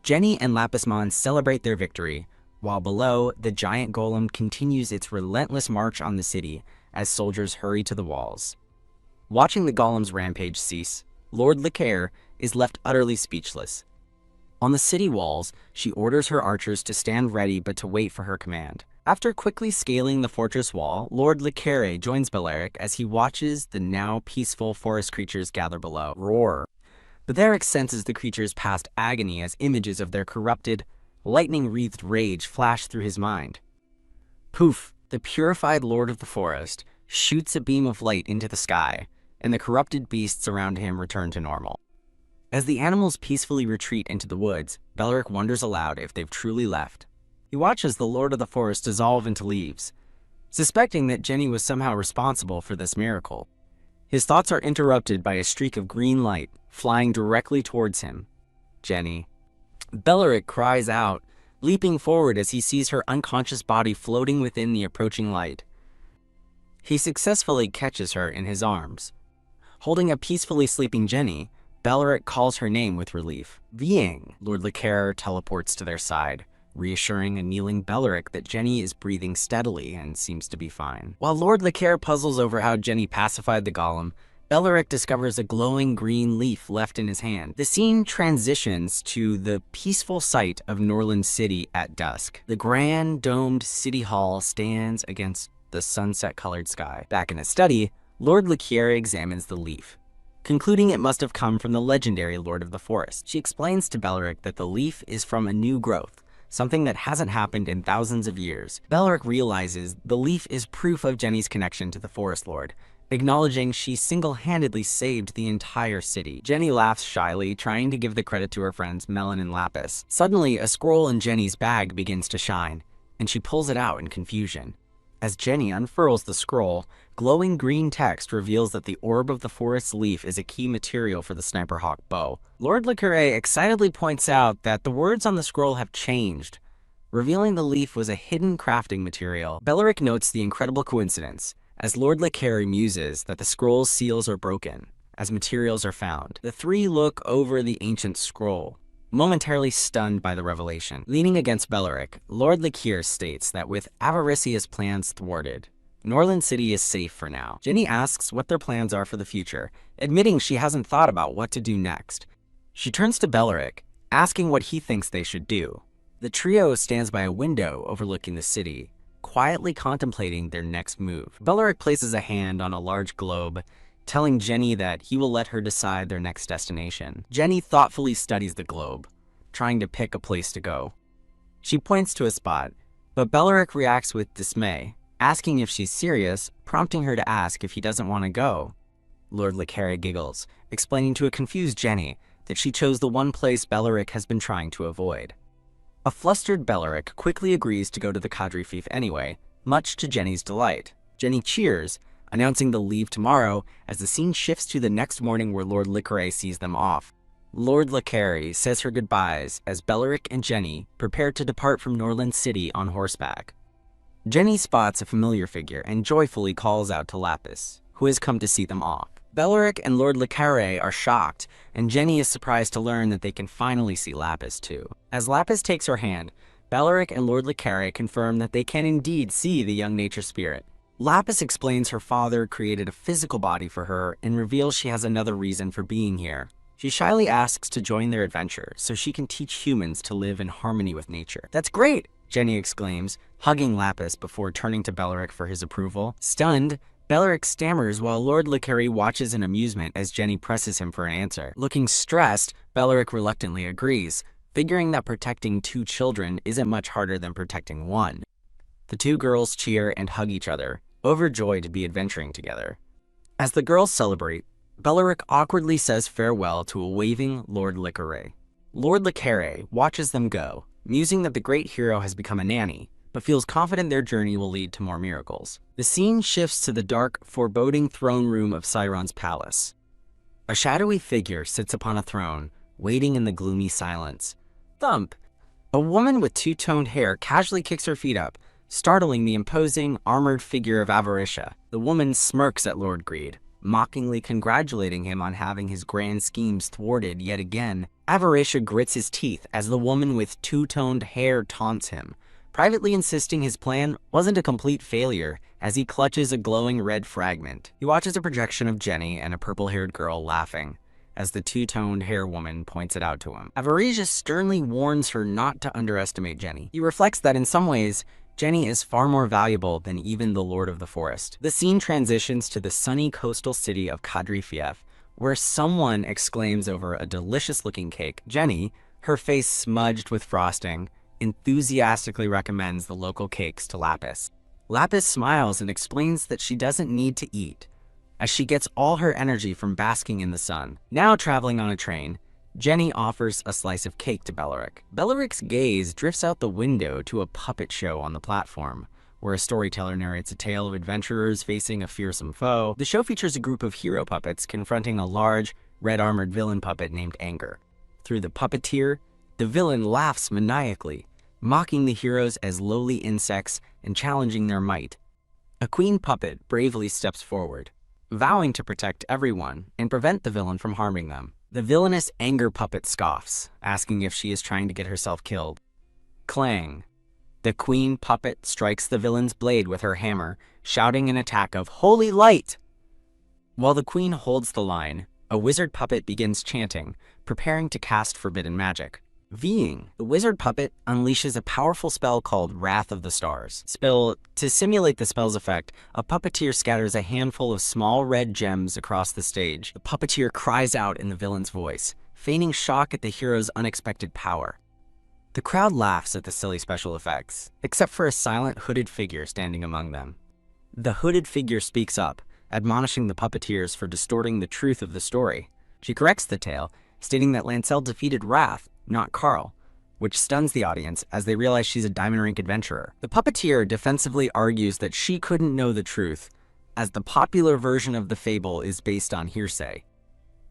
Jenny and Lapis-Mon celebrate their victory, while below, the giant golem continues its relentless march on the city as soldiers hurry to the walls. Watching the golem's rampage cease, Lord Lecaire is left utterly speechless. On the city walls, she orders her archers to stand ready but to wait for her command. After quickly scaling the fortress wall, Lord Lecaire joins Beleric as he watches the now peaceful forest creatures gather below. Roar! Beleric senses the creatures past agony as images of their corrupted, lightning-wreathed rage flash through his mind. Poof! The purified Lord of the Forest shoots a beam of light into the sky, and the corrupted beasts around him return to normal. As the animals peacefully retreat into the woods, Beleric wonders aloud if they've truly left. He watches the Lord of the Forest dissolve into leaves, suspecting that Jenny was somehow responsible for this miracle. His thoughts are interrupted by a streak of green light flying directly towards him. Jenny. Beleric cries out, leaping forward as he sees her unconscious body floating within the approaching light. He successfully catches her in his arms. Holding a peacefully sleeping Jenny, Beleric calls her name with relief. Vieng! Lord Lecaire teleports to their side, reassuring a kneeling Beleric that Jenny is breathing steadily and seems to be fine. While Lord Lecaire puzzles over how Jenny pacified the golem, Beleric discovers a glowing green leaf left in his hand. The scene transitions to the peaceful sight of Norland City at dusk. The grand domed city hall stands against the sunset-colored sky. Back in his study, Lord Lecaire examines the leaf, concluding it must have come from the legendary Lord of the Forest. She explains to Beleric that the leaf is from a new growth, something that hasn't happened in thousands of years. Beleric realizes the leaf is proof of Jenny's connection to the Forest Lord, acknowledging she single-handedly saved the entire city. Jenny laughs shyly, trying to give the credit to her friends Melon and Lapis. Suddenly, a scroll in Jenny's bag begins to shine, and she pulls it out in confusion. As Jenny unfurls the scroll, glowing green text reveals that the orb of the forest's leaf is a key material for the Sniper Hawk bow. Lord Lecaire excitedly points out that the words on the scroll have changed, revealing the leaf was a hidden crafting material. Beleric notes the incredible coincidence, as Lord Lecaire muses that the scroll's seals are broken, as materials are found. The three look over the ancient scroll, momentarily stunned by the revelation. Leaning against Beleric, Lord Lecaire states that with Avaricia's plans thwarted, Norland City is safe for now. Jenny asks what their plans are for the future, admitting she hasn't thought about what to do next. She turns to Beleric, asking what he thinks they should do. The trio stands by a window overlooking the city, quietly contemplating their next move. Beleric places a hand on a large globe, telling Jenny that he will let her decide their next destination. Jenny thoughtfully studies the globe, trying to pick a place to go. She points to a spot, but Beleric reacts with dismay, asking if she's serious, prompting her to ask if he doesn't want to go. Lord Lecaire giggles, explaining to a confused Jenny that she chose the one place Beleric has been trying to avoid. A flustered Beleric quickly agrees to go to the Cadre Fief anyway, much to Jenny's delight. Jenny cheers, announcing they'll leave tomorrow as the scene shifts to the next morning where Lord Lecaire sees them off. Lord Lecaire says her goodbyes as Beleric and Jenny prepare to depart from Norland City on horseback. Jenny spots a familiar figure and joyfully calls out to Lapis, who has come to see them off. Beleric and Lord Lecaire are shocked, and Jenny is surprised to learn that they can finally see Lapis too. As Lapis takes her hand, Beleric and Lord Lecaire confirm that they can indeed see the young nature spirit. Lapis explains her father created a physical body for her and reveals she has another reason for being here. She shyly asks to join their adventure so she can teach humans to live in harmony with nature. "That's great!" Jenny exclaims, hugging Lapis before turning to Belleric for his approval. Stunned, Belleric stammers while Lord Le Carré watches in amusement as Jenny presses him for an answer. Looking stressed, Belleric reluctantly agrees, figuring that protecting 2 children isn't much harder than protecting 1. The 2 girls cheer and hug each other, overjoyed to be adventuring together. As the girls celebrate, Belleric awkwardly says farewell to a waving Lord Le Carré. Lord Le Carré watches them go, musing that the great hero has become a nanny, but feels confident their journey will lead to more miracles. The scene shifts to the dark, foreboding throne room of Chiron's palace. A shadowy figure sits upon a throne, waiting in the gloomy silence. Thump! A woman with 2-toned hair casually kicks her feet up, startling the imposing, armored figure of Avaricia. The woman smirks at Lord Greed, mockingly congratulating him on having his grand schemes thwarted yet again. Avaricia grits his teeth as the woman with 2-toned hair taunts him, privately insisting his plan wasn't a complete failure as he clutches a glowing red fragment. He watches a projection of Jenny and a purple-haired girl laughing as the 2-toned hair woman points it out to him. Avaricia sternly warns her not to underestimate Jenny. He reflects that in some ways, Jenny is far more valuable than even the Lord of the Forest. The scene transitions to the sunny coastal city of Kadrifiev, where someone exclaims over a delicious-looking cake. Jenny, her face smudged with frosting, enthusiastically recommends the local cakes to Lapis. Lapis smiles and explains that she doesn't need to eat, as she gets all her energy from basking in the sun. Now traveling on a train, Jenny offers a slice of cake to Belleric. Belleric's gaze drifts out the window to a puppet show on the platform, where a storyteller narrates a tale of adventurers facing a fearsome foe. The show features a group of hero puppets confronting a large, red-armored villain puppet named Anger. Through the puppeteer, the villain laughs maniacally, mocking the heroes as lowly insects and challenging their might. A queen puppet bravely steps forward, vowing to protect everyone and prevent the villain from harming them. The villainous Anger puppet scoffs, asking if she is trying to get herself killed. Clang. The queen puppet strikes the villain's blade with her hammer, shouting an attack of "Holy Light!" While the queen holds the line, a wizard puppet begins chanting, preparing to cast forbidden magic. The wizard puppet unleashes a powerful spell called Wrath of the Stars. To simulate the spell's effect, a puppeteer scatters a handful of small red gems across the stage. The puppeteer cries out in the villain's voice, feigning shock at the hero's unexpected power. The crowd laughs at the silly special effects, except for a silent hooded figure standing among them. The hooded figure speaks up, admonishing the puppeteers for distorting the truth of the story. She corrects the tale, stating that Lancel defeated Wrath, not Carl, which stuns the audience as they realize she's a diamond rank adventurer. The puppeteer defensively argues that she couldn't know the truth, as the popular version of the fable is based on hearsay.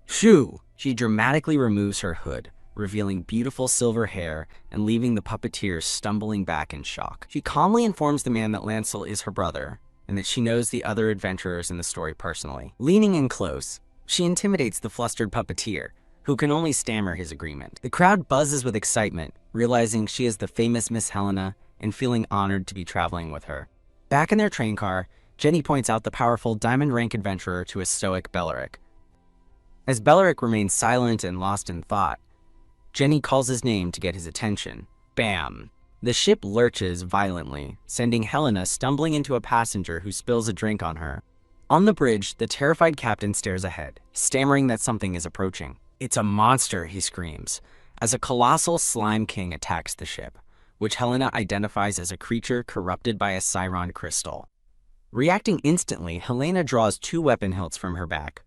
Shoo! She dramatically removes her hood, revealing beautiful silver hair and leaving the puppeteer stumbling back in shock. She calmly informs the man that Lancel is her brother, and that she knows the other adventurers in the story personally. Leaning in close, she intimidates the flustered puppeteer, who can only stammer his agreement. The crowd buzzes with excitement, realizing she is the famous Miss Helena and feeling honored to be traveling with her. Back in their train car, Jenny points out the powerful diamond rank adventurer to a stoic Belleric. As Belleric remains silent and lost in thought, Jenny calls his name to get his attention. Bam! The ship lurches violently, sending Helena stumbling into a passenger who spills a drink on her. On the bridge, the terrified captain stares ahead, stammering that something is approaching. "It's a monster," he screams, as a colossal slime king attacks the ship, which Helena identifies as a creature corrupted by a Chiron crystal. Reacting instantly, Helena draws 2 weapon hilts from her back.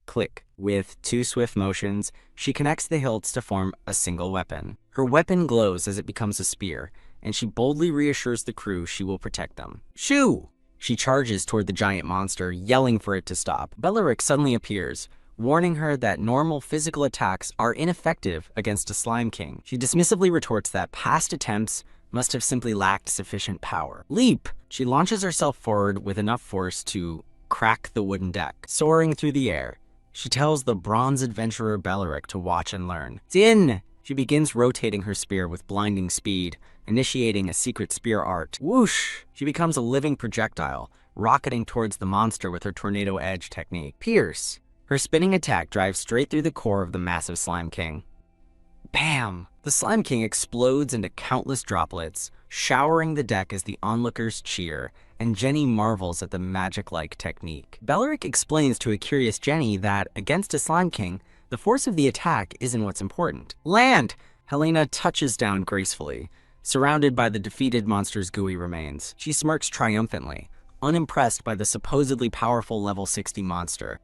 Click. With 2 swift motions, she connects the hilts to form a single weapon. Her weapon glows as it becomes a spear, and she boldly reassures the crew she will protect them. Shoo! She charges toward the giant monster, yelling for it to stop. Belleric suddenly appears, warning her that normal physical attacks are ineffective against a slime king. She dismissively retorts that past attempts must have simply lacked sufficient power. Leap! She launches herself forward with enough force to crack the wooden deck. Soaring through the air, she tells the bronze adventurer Belleric to watch and learn. Din! She begins rotating her spear with blinding speed, initiating a secret spear art. Whoosh! She becomes a living projectile, rocketing towards the monster with her tornado edge technique. Pierce! Her spinning attack drives straight through the core of the massive Slime King. Bam! The Slime King explodes into countless droplets, showering the deck as the onlookers cheer, and Jenny marvels at the magic-like technique. Belleric explains to a curious Jenny that, against a Slime King, the force of the attack isn't what's important. Land! Helena touches down gracefully, surrounded by the defeated monster's gooey remains. She smirks triumphantly, unimpressed by the supposedly powerful level 60 monster.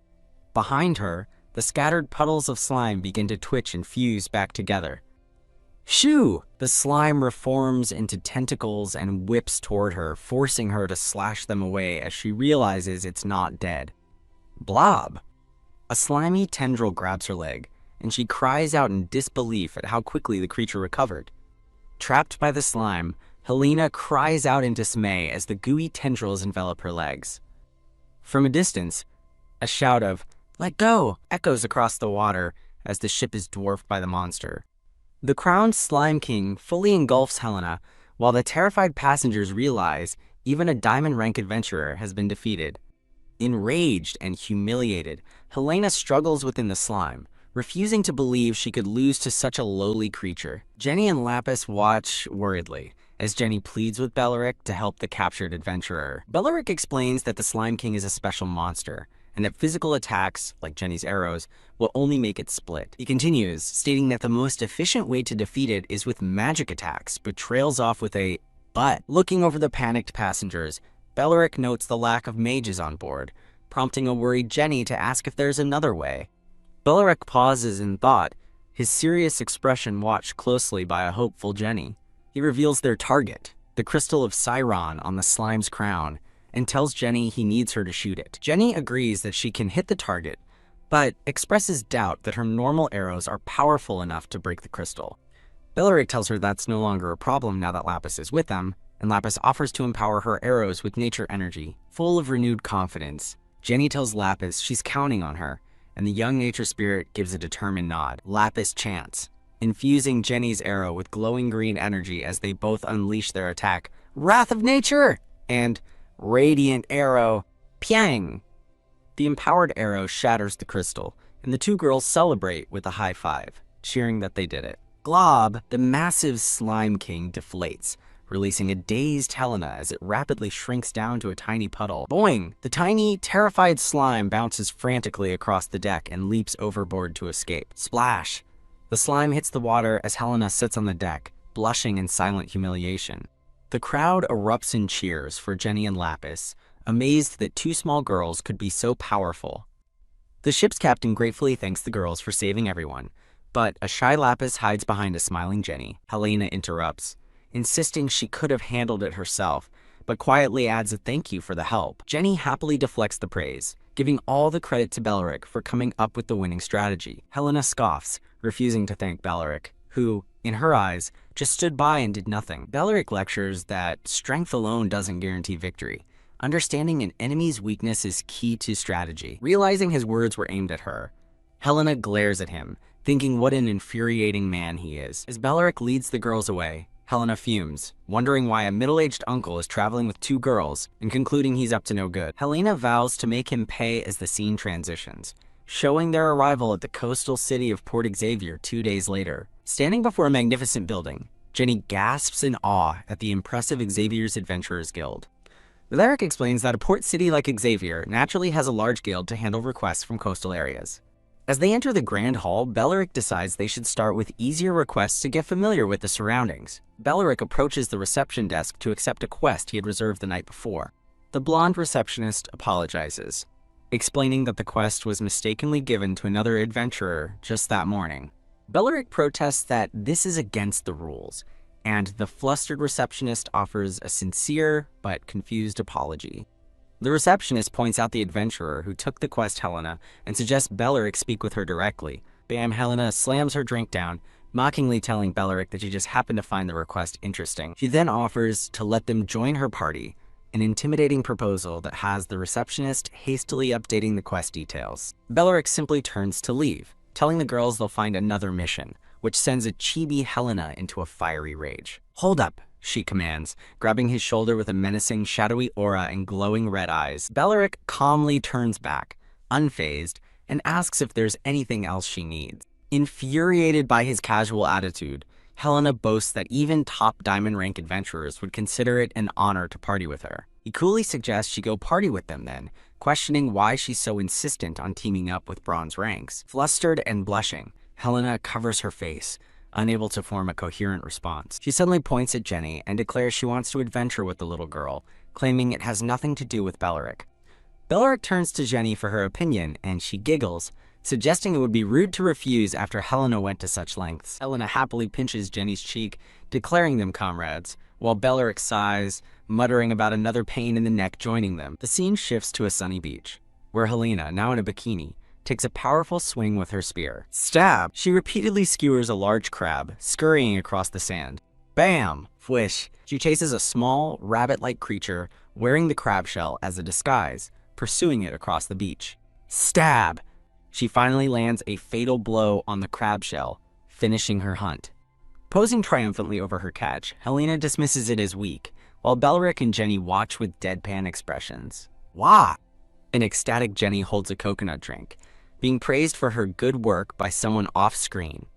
Behind her, the scattered puddles of slime begin to twitch and fuse back together. Shoo! The slime reforms into tentacles and whips toward her, forcing her to slash them away as she realizes it's not dead. Blob! A slimy tendril grabs her leg, and she cries out in disbelief at how quickly the creature recovered. Trapped by the slime, Helena cries out in dismay as the gooey tendrils envelop her legs. From a distance, a shout of, "Let go!" echoes across the water as the ship is dwarfed by the monster. The crowned Slime King fully engulfs Helena, while the terrified passengers realize even a diamond rank adventurer has been defeated. Enraged and humiliated, Helena struggles within the slime, refusing to believe she could lose to such a lowly creature. Jenny and Lapis watch worriedly, as Jenny pleads with Belleric to help the captured adventurer. Belleric explains that the Slime King is a special monster, and that physical attacks, like Jenny's arrows, will only make it split. He continues, stating that the most efficient way to defeat it is with magic attacks, but trails off with a "but." Looking over the panicked passengers, Belleric notes the lack of mages on board, prompting a worried Jenny to ask if there's another way. Belleric pauses in thought, his serious expression watched closely by a hopeful Jenny. He reveals their target, the crystal of Siron on the slime's crown, and tells Jenny he needs her to shoot it. Jenny agrees that she can hit the target, but expresses doubt that her normal arrows are powerful enough to break the crystal. Belleric tells her that's no longer a problem now that Lapis is with them, and Lapis offers to empower her arrows with nature energy. Full of renewed confidence, Jenny tells Lapis she's counting on her, and the young nature spirit gives a determined nod. Lapis chants, infusing Jenny's arrow with glowing green energy as they both unleash their attack, "Wrath of Nature!" and "Radiant Arrow, Piang!" The empowered arrow shatters the crystal, and the two girls celebrate with a high five, cheering that they did it. Glob, the massive Slime King, deflates, releasing a dazed Helena as it rapidly shrinks down to a tiny puddle. Boing! The tiny, terrified slime bounces frantically across the deck and leaps overboard to escape. Splash! The slime hits the water as Helena sits on the deck, blushing in silent humiliation. The crowd erupts in cheers for Jenny and Lapis, amazed that two small girls could be so powerful. The ship's captain gratefully thanks the girls for saving everyone, but a shy Lapis hides behind a smiling Jenny. Helena interrupts, insisting she could have handled it herself, but quietly adds a thank you for the help. Jenny happily deflects the praise, giving all the credit to Belleric for coming up with the winning strategy. Helena scoffs, refusing to thank Belleric, who, in her eyes, just stood by and did nothing. Belleric lectures that strength alone doesn't guarantee victory. Understanding an enemy's weakness is key to strategy. Realizing his words were aimed at her, Helena glares at him, thinking what an infuriating man he is. As Belleric leads the girls away, Helena fumes, wondering why a middle-aged uncle is traveling with two girls and concluding he's up to no good. Helena vows to make him pay as the scene transitions, showing their arrival at the coastal city of Port Xavier 2 days later. Standing before a magnificent building, Jenny gasps in awe at the impressive Xavier's Adventurers Guild. Belleric explains that a port city like Xavier naturally has a large guild to handle requests from coastal areas. As they enter the Grand Hall, Belleric decides they should start with easier requests to get familiar with the surroundings. Belleric approaches the reception desk to accept a quest he had reserved the night before. The blonde receptionist apologizes, explaining that the quest was mistakenly given to another adventurer just that morning. Belleric protests that this is against the rules, and the flustered receptionist offers a sincere but confused apology. The receptionist points out the adventurer who took the quest Helena and suggests Belleric speak with her directly. Bam! Helena slams her drink down, mockingly telling Belleric that she just happened to find the request interesting. She then offers to let them join her party, an intimidating proposal that has the receptionist hastily updating the quest details. Belleric simply turns to leave, telling the girls they'll find another mission, which sends a chibi Helena into a fiery rage. "Hold up," she commands, grabbing his shoulder with a menacing, shadowy aura and glowing red eyes. Belleric calmly turns back, unfazed, and asks if there's anything else she needs. Infuriated by his casual attitude, Helena boasts that even top diamond rank adventurers would consider it an honor to party with her. He coolly suggests she go party with them then, questioning why she's so insistent on teaming up with bronze ranks. Flustered and blushing, Helena covers her face, unable to form a coherent response. She suddenly points at Jenny and declares she wants to adventure with the little girl, claiming it has nothing to do with Belleric. Belleric turns to Jenny for her opinion, and she giggles, suggesting it would be rude to refuse after Helena went to such lengths. Helena happily pinches Jenny's cheek, declaring them comrades, while Belleric sighs, muttering about another pain in the neck joining them. The scene shifts to a sunny beach, where Helena, now in a bikini, takes a powerful swing with her spear. Stab! She repeatedly skewers a large crab, scurrying across the sand. Bam! Whish! She chases a small, rabbit-like creature wearing the crab shell as a disguise, pursuing it across the beach. Stab! She finally lands a fatal blow on the crab shell, finishing her hunt. Posing triumphantly over her catch, Helena dismisses it as weak, while Belleric and Jenny watch with deadpan expressions. Wah! An ecstatic Jenny holds a coconut drink, being praised for her good work by someone off-screen.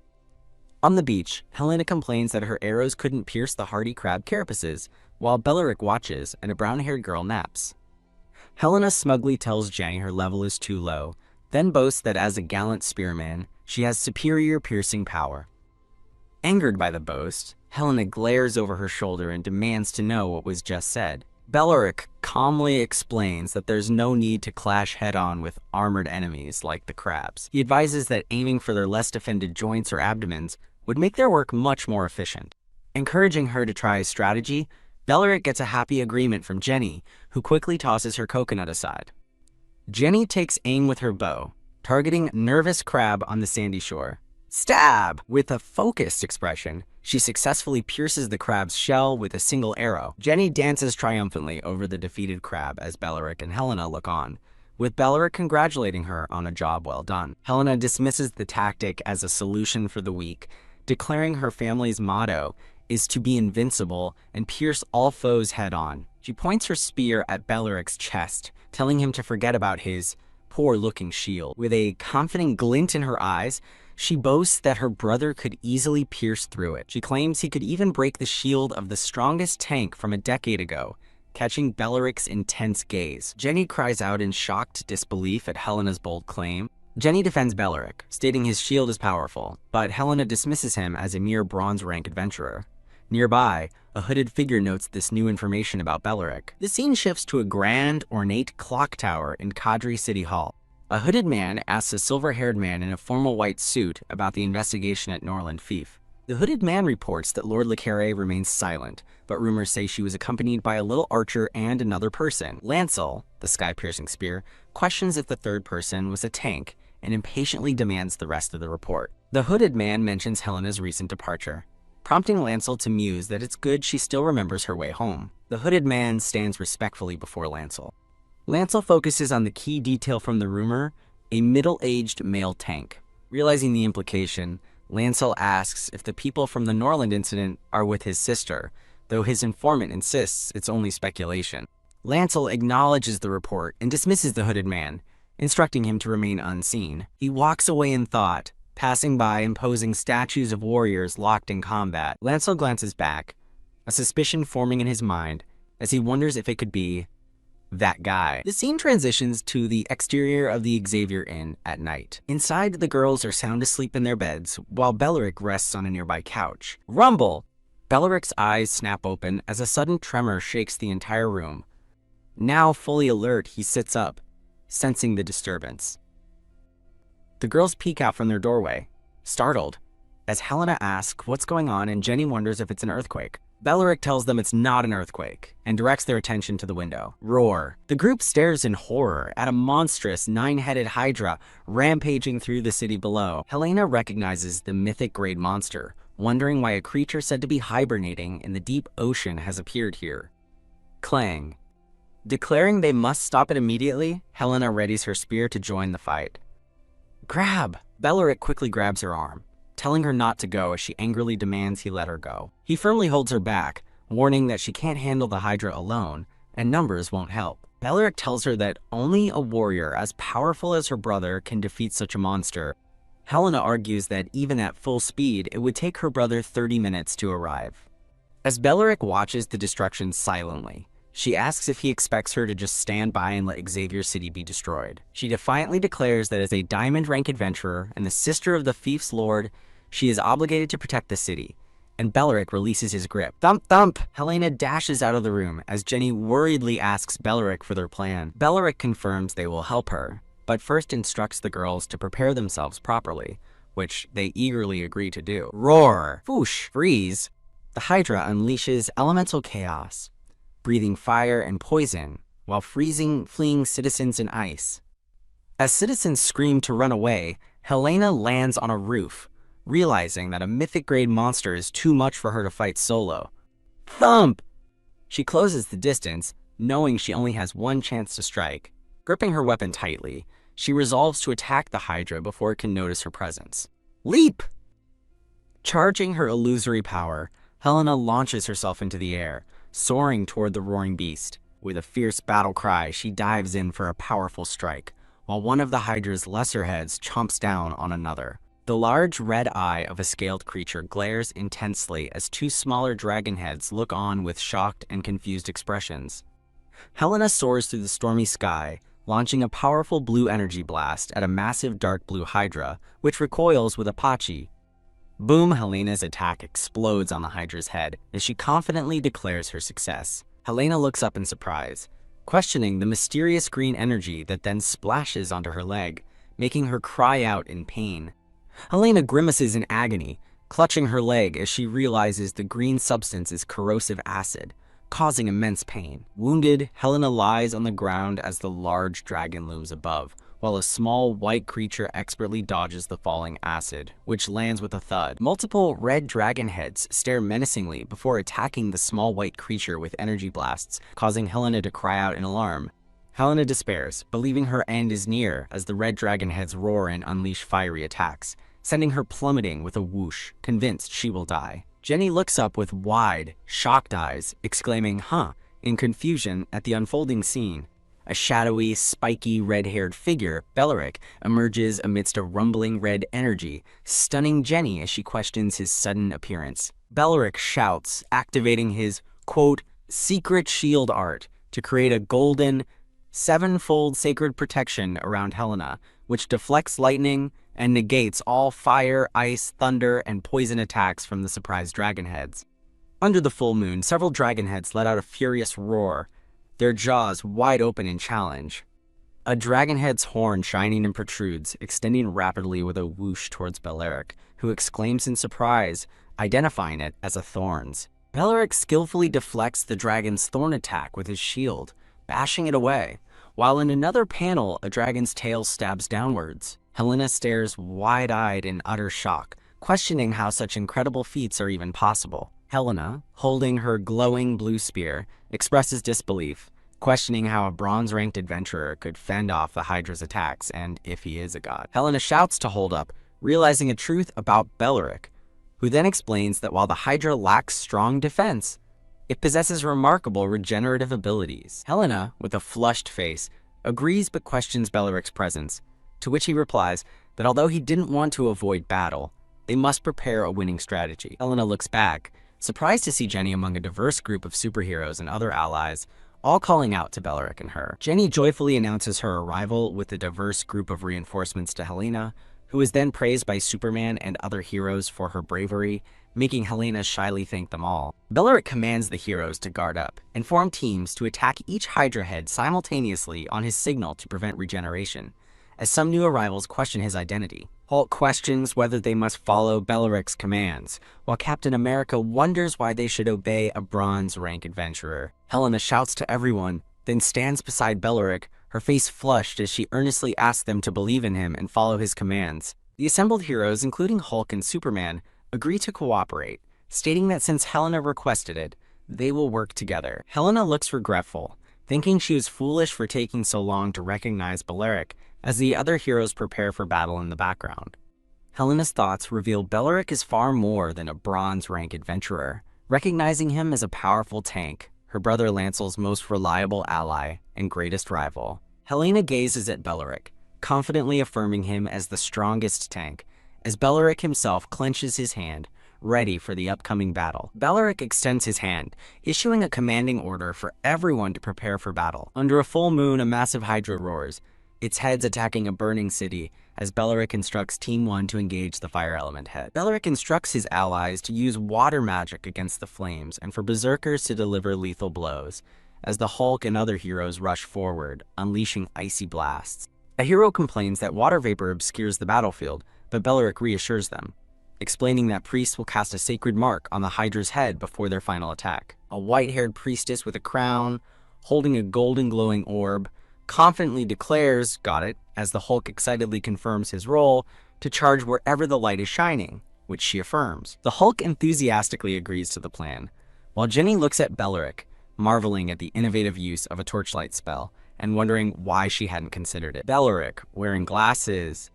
On the beach, Helena complains that her arrows couldn't pierce the hardy crab carapaces, while Belleric watches and a brown-haired girl naps. Helena smugly tells Jenny her level is too low, then boasts that as a gallant spearman, she has superior piercing power. Angered by the boast, Helena glares over her shoulder and demands to know what was just said. Belleric calmly explains that there's no need to clash head-on with armored enemies like the crabs. He advises that aiming for their less defended joints or abdomens would make their work much more efficient. Encouraging her to try his strategy, Belleric gets a happy agreement from Jenny, who quickly tosses her coconut aside. Jenny takes aim with her bow, targeting a nervous crab on the sandy shore. Stab! With a focused expression, she successfully pierces the crab's shell with a single arrow. Jenny dances triumphantly over the defeated crab as Belleric and Helena look on, with Belleric congratulating her on a job well done. Helena dismisses the tactic as a solution for the weak, declaring her family's motto is to be invincible and pierce all foes head-on. She points her spear at Belleric's chest, telling him to forget about his poor-looking shield. With a confident glint in her eyes, she boasts that her brother could easily pierce through it. She claims he could even break the shield of the strongest tank from a decade ago, catching Belleric's intense gaze. Jenny cries out in shocked disbelief at Helena's bold claim. Jenny defends Belleric, stating his shield is powerful, but Helena dismisses him as a mere bronze rank adventurer. Nearby, a hooded figure notes this new information about Belleric. The scene shifts to a grand, ornate clock tower in Kadri City Hall. A hooded man asks a silver-haired man in a formal white suit about the investigation at Norland Fief. The hooded man reports that Lord Le Carre remains silent, but rumors say she was accompanied by a little archer and another person. Lancel, the sky-piercing spear, questions if the third person was a tank and impatiently demands the rest of the report. The hooded man mentions Helena's recent departure, prompting Lancel to muse that it's good she still remembers her way home. The hooded man stands respectfully before Lancel. Lancel focuses on the key detail from the rumor, a middle-aged male tank. Realizing the implication, Lancel asks if the people from the Norland incident are with his sister, though his informant insists it's only speculation. Lancel acknowledges the report and dismisses the hooded man, instructing him to remain unseen. He walks away in thought, passing by imposing statues of warriors locked in combat. Lancel glances back, a suspicion forming in his mind as he wonders if it could be that guy. The scene transitions to the exterior of the Xavier Inn at night. Inside, the girls are sound asleep in their beds, while Belleric rests on a nearby couch. Rumble! Belleric's eyes snap open as a sudden tremor shakes the entire room. Now fully alert, he sits up, sensing the disturbance. The girls peek out from their doorway, startled, as Helena asks what's going on and Jenny wonders if it's an earthquake. Belleric tells them it's not an earthquake and directs their attention to the window. Roar. The group stares in horror at a monstrous nine-headed hydra rampaging through the city below. Helena recognizes the mythic great monster, wondering why a creature said to be hibernating in the deep ocean has appeared here. Clang. Declaring they must stop it immediately, Helena readies her spear to join the fight. Grab! Belleric quickly grabs her arm, telling her not to go as she angrily demands he let her go. He firmly holds her back, warning that she can't handle the Hydra alone, and numbers won't help. Belleric tells her that only a warrior as powerful as her brother can defeat such a monster. Helena argues that even at full speed, it would take her brother 30 minutes to arrive. As Belleric watches the destruction silently, she asks if he expects her to just stand by and let Xavier City be destroyed. She defiantly declares that as a diamond-rank adventurer and the sister of the Fief's lord, she is obligated to protect the city, and Belleric releases his grip. Thump thump! Helena dashes out of the room as Jenny worriedly asks Belleric for their plan. Belleric confirms they will help her, but first instructs the girls to prepare themselves properly, which they eagerly agree to do. Roar! Whoosh! Freeze! The Hydra unleashes elemental chaos, breathing fire and poison, while fleeing citizens in ice. As citizens scream to run away, Helena lands on a roof, realizing that a mythic-grade monster is too much for her to fight solo. Thump! She closes the distance, knowing she only has one chance to strike. Gripping her weapon tightly, she resolves to attack the Hydra before it can notice her presence. Leap! Charging her illusory power, Helena launches herself into the air, soaring toward the roaring beast. With a fierce battle cry, she dives in for a powerful strike, while one of the Hydra's lesser heads chomps down on another. The large red eye of a scaled creature glares intensely as two smaller dragon heads look on with shocked and confused expressions. Helena soars through the stormy sky, launching a powerful blue energy blast at a massive dark blue Hydra, which recoils with a pachi. Boom! Helena's attack explodes on the Hydra's head as she confidently declares her success. Helena looks up in surprise, questioning the mysterious green energy that then splashes onto her leg, making her cry out in pain. Helena grimaces in agony, clutching her leg as she realizes the green substance is corrosive acid, causing immense pain. Wounded, Helena lies on the ground as the large dragon looms above, while a small white creature expertly dodges the falling acid, which lands with a thud. Multiple red dragon heads stare menacingly before attacking the small white creature with energy blasts, causing Helena to cry out in alarm. Helena despairs, believing her end is near as the red dragon heads roar and unleash fiery attacks, sending her plummeting with a whoosh, convinced she will die. Jenny looks up with wide, shocked eyes, exclaiming, "Huh," in confusion at the unfolding scene. A shadowy, spiky, red-haired figure, Belleric, emerges amidst a rumbling red energy, stunning Jenny as she questions his sudden appearance. Belleric shouts, activating his, quote, secret shield art to create a golden, sevenfold sacred protection around Helena, which deflects lightning and negates all fire, ice, thunder, and poison attacks from the surprised dragon heads. Under the full moon, several dragon heads let out a furious roar, their jaws wide open in challenge. A dragon head's horn shining and protrudes, extending rapidly with a whoosh towards Belleric, who exclaims in surprise, identifying it as a thorns. Belleric skillfully deflects the dragon's thorn attack with his shield, bashing it away, while in another panel, a dragon's tail stabs downwards. Helena stares wide-eyed in utter shock, questioning how such incredible feats are even possible. Helena, holding her glowing blue spear, expresses disbelief, questioning how a bronze-ranked adventurer could fend off the Hydra's attacks and if he is a god. Helena shouts to hold up, realizing a truth about Belleric, who then explains that while the Hydra lacks strong defense, it possesses remarkable regenerative abilities. Helena, with a flushed face, agrees but questions Belleric's presence, to which he replies that although he didn't want to avoid battle, they must prepare a winning strategy. Helena looks back, surprised to see Jenny among a diverse group of superheroes and other allies, all calling out to Belleric and her. Jenny joyfully announces her arrival with a diverse group of reinforcements to Helena, who is then praised by Superman and other heroes for her bravery, making Helena shyly thank them all. Belleric commands the heroes to guard up and form teams to attack each Hydra head simultaneously on his signal to prevent regeneration, as some new arrivals question his identity. Hulk questions whether they must follow Belleric's commands, while Captain America wonders why they should obey a bronze-rank adventurer. Helena shouts to everyone, then stands beside Belleric, her face flushed as she earnestly asks them to believe in him and follow his commands. The assembled heroes, including Hulk and Superman, agree to cooperate, stating that since Helena requested it, they will work together. Helena looks regretful, thinking she was foolish for taking so long to recognize Belleric, as the other heroes prepare for battle in the background. Helena's thoughts reveal Belleric is far more than a bronze-rank adventurer. Recognizing him as a powerful tank, her brother Lancel's most reliable ally and greatest rival. Helena gazes at Beleric, confidently affirming him as the strongest tank, as Beleric himself clenches his hand, ready for the upcoming battle. Beleric extends his hand, issuing a commanding order for everyone to prepare for battle. Under a full moon, a massive hydra roars, its heads attacking a burning city, as Beleric instructs Team 1 to engage the fire element head. Beleric instructs his allies to use water magic against the flames and for berserkers to deliver lethal blows, as the Hulk and other heroes rush forward, unleashing icy blasts. A hero complains that water vapor obscures the battlefield, but Beleric reassures them, explaining that priests will cast a sacred mark on the Hydra's head before their final attack. A white-haired priestess with a crown, holding a golden glowing orb, confidently declares, got it, as the Hulk excitedly confirms his role to charge wherever the light is shining, which she affirms. The Hulk enthusiastically agrees to the plan, while Jenny looks at Beleric, marveling at the innovative use of a torchlight spell and wondering why she hadn't considered it. Beleric, wearing glasses,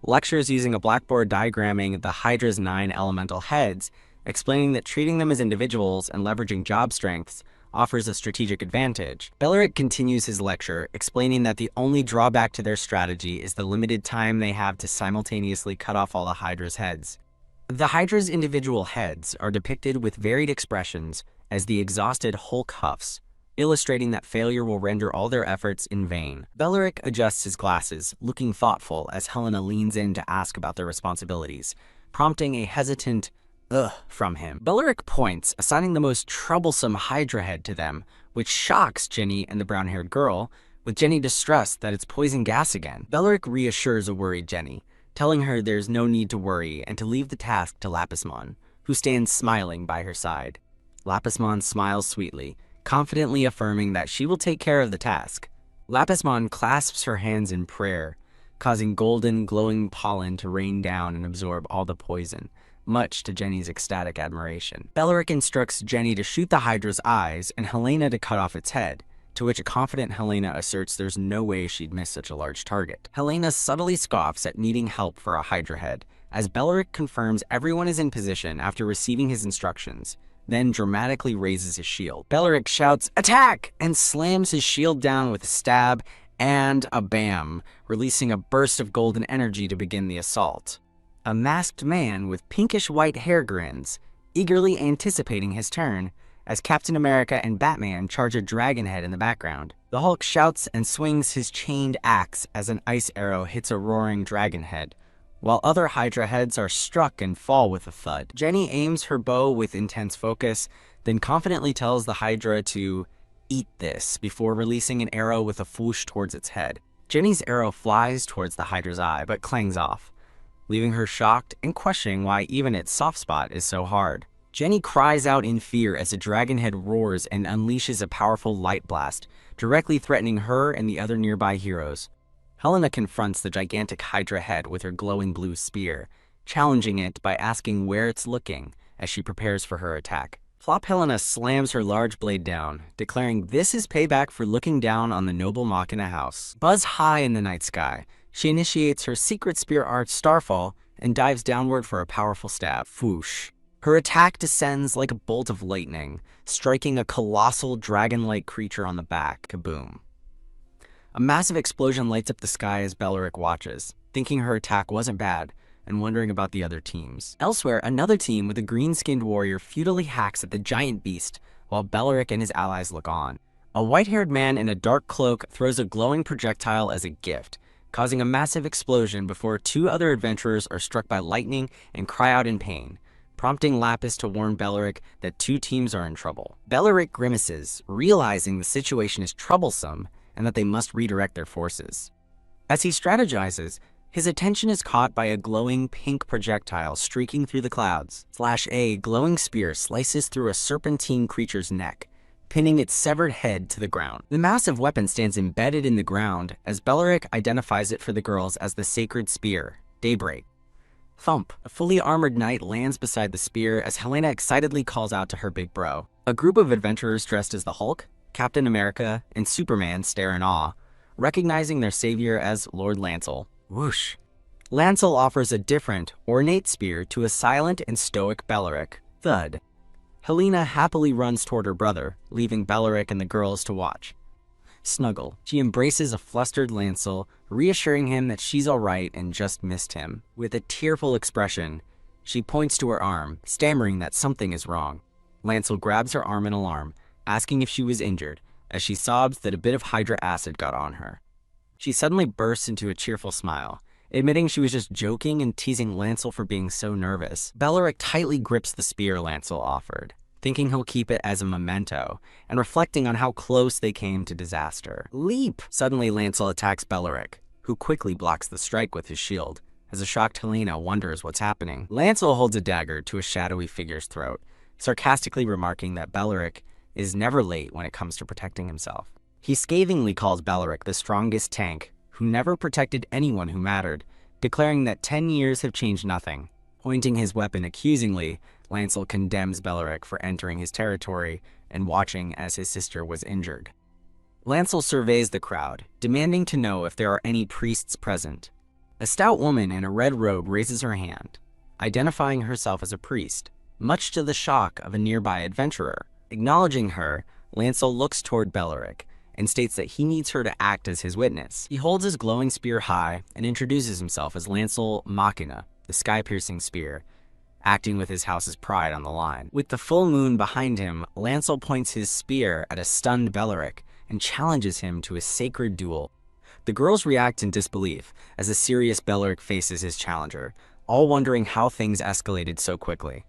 lectures using a blackboard diagramming the Hydra's 9 elemental heads, explaining that treating them as individuals and leveraging job strengths offers a strategic advantage. Beleric continues his lecture, explaining that the only drawback to their strategy is the limited time they have to simultaneously cut off all the Hydra's heads. The Hydra's individual heads are depicted with varied expressions as the exhausted Hulk huffs, illustrating that failure will render all their efforts in vain. Beleric adjusts his glasses, looking thoughtful as Helena leans in to ask about their responsibilities, prompting a hesitant "ugh" from him. Beleric points, assigning the most troublesome Hydra head to them, which shocks Jenny and the brown-haired girl, with Jenny distressed that it's poison gas again. Beleric reassures a worried Jenny, telling her there's no need to worry and to leave the task to Lapismon, who stands smiling by her side. Lapismon smiles sweetly, confidently affirming that she will take care of the task. Lapismon clasps her hands in prayer, causing golden, glowing pollen to rain down and absorb all the poison, much to Jenny's ecstatic admiration. Beleric instructs Jenny to shoot the Hydra's eyes and Helena to cut off its head, to which a confident Helena asserts there's no way she'd miss such a large target. Helena subtly scoffs at needing help for a Hydra head, as Beleric confirms everyone is in position after receiving his instructions, then dramatically raises his shield. Beleric shouts, "Attack!" and slams his shield down with a stab and a bam, releasing a burst of golden energy to begin the assault. A masked man with pinkish-white hair grins, eagerly anticipating his turn, as Captain America and Batman charge a dragon head in the background. The Hulk shouts and swings his chained axe as an ice arrow hits a roaring dragon head, while other Hydra heads are struck and fall with a thud. Jenny aims her bow with intense focus, then confidently tells the Hydra to eat this before releasing an arrow with a whoosh towards its head. Jenny's arrow flies towards the Hydra's eye, but clangs off, leaving her shocked and questioning why even its soft spot is so hard. Jenny cries out in fear as a dragon head roars and unleashes a powerful light blast, directly threatening her and the other nearby heroes. Helena confronts the gigantic Hydra head with her glowing blue spear, challenging it by asking where it's looking as she prepares for her attack. Flop Helena slams her large blade down, declaring this is payback for looking down on the noble Machina house. Buzz high in the night sky, she initiates her secret spear art Starfall and dives downward for a powerful stab. Whoosh. Her attack descends like a bolt of lightning, striking a colossal dragon-like creature on the back. Kaboom. A massive explosion lights up the sky as Beleric watches, thinking her attack wasn't bad and wondering about the other teams. Elsewhere, another team with a green-skinned warrior futilely hacks at the giant beast while Beleric and his allies look on. A white-haired man in a dark cloak throws a glowing projectile as a gift, causing a massive explosion before two other adventurers are struck by lightning and cry out in pain, prompting Lapis to warn Beleric that two teams are in trouble. Beleric grimaces, realizing the situation is troublesome and that they must redirect their forces. As he strategizes, his attention is caught by a glowing pink projectile streaking through the clouds. A glowing spear slices through a serpentine creature's neck, pinning its severed head to the ground. The massive weapon stands embedded in the ground as Beleric identifies it for the girls as the sacred spear, Daybreak. Thump. A fully armored knight lands beside the spear as Helena excitedly calls out to her big bro. A group of adventurers dressed as the Hulk, Captain America, and Superman stare in awe, recognizing their savior as Lord Lancel. Whoosh. Lancel offers a different, ornate spear to a silent and stoic Beleric. Thud. Helena happily runs toward her brother, leaving Beleric and the girls to watch. Snuggle. She embraces a flustered Lancel, reassuring him that she's alright and just missed him. With a tearful expression, she points to her arm, stammering that something is wrong. Lancel grabs her arm in alarm, asking if she was injured, as she sobs that a bit of Hydra acid got on her. She suddenly bursts into a cheerful smile, admitting she was just joking and teasing Lancel for being so nervous. Beleric tightly grips the spear Lancel offered, thinking he'll keep it as a memento, and reflecting on how close they came to disaster. Leap! Suddenly Lancel attacks Beleric, who quickly blocks the strike with his shield, as a shocked Helena wonders what's happening. Lancel holds a dagger to a shadowy figure's throat, sarcastically remarking that Beleric is never late when it comes to protecting himself. He scathingly calls Beleric the strongest tank, who never protected anyone who mattered, declaring that 10 years have changed nothing. Pointing his weapon accusingly, Lancel condemns Beleric for entering his territory and watching as his sister was injured. Lancel surveys the crowd, demanding to know if there are any priests present. A stout woman in a red robe raises her hand, identifying herself as a priest, much to the shock of a nearby adventurer. Acknowledging her, Lancel looks toward Beleric and states that he needs her to act as his witness. He holds his glowing spear high and introduces himself as Lancel Machina, the sky-piercing spear, acting with his house's pride on the line. With the full moon behind him, Lancel points his spear at a stunned Beleric and challenges him to a sacred duel. The girls react in disbelief as a serious Beleric faces his challenger, all wondering how things escalated so quickly.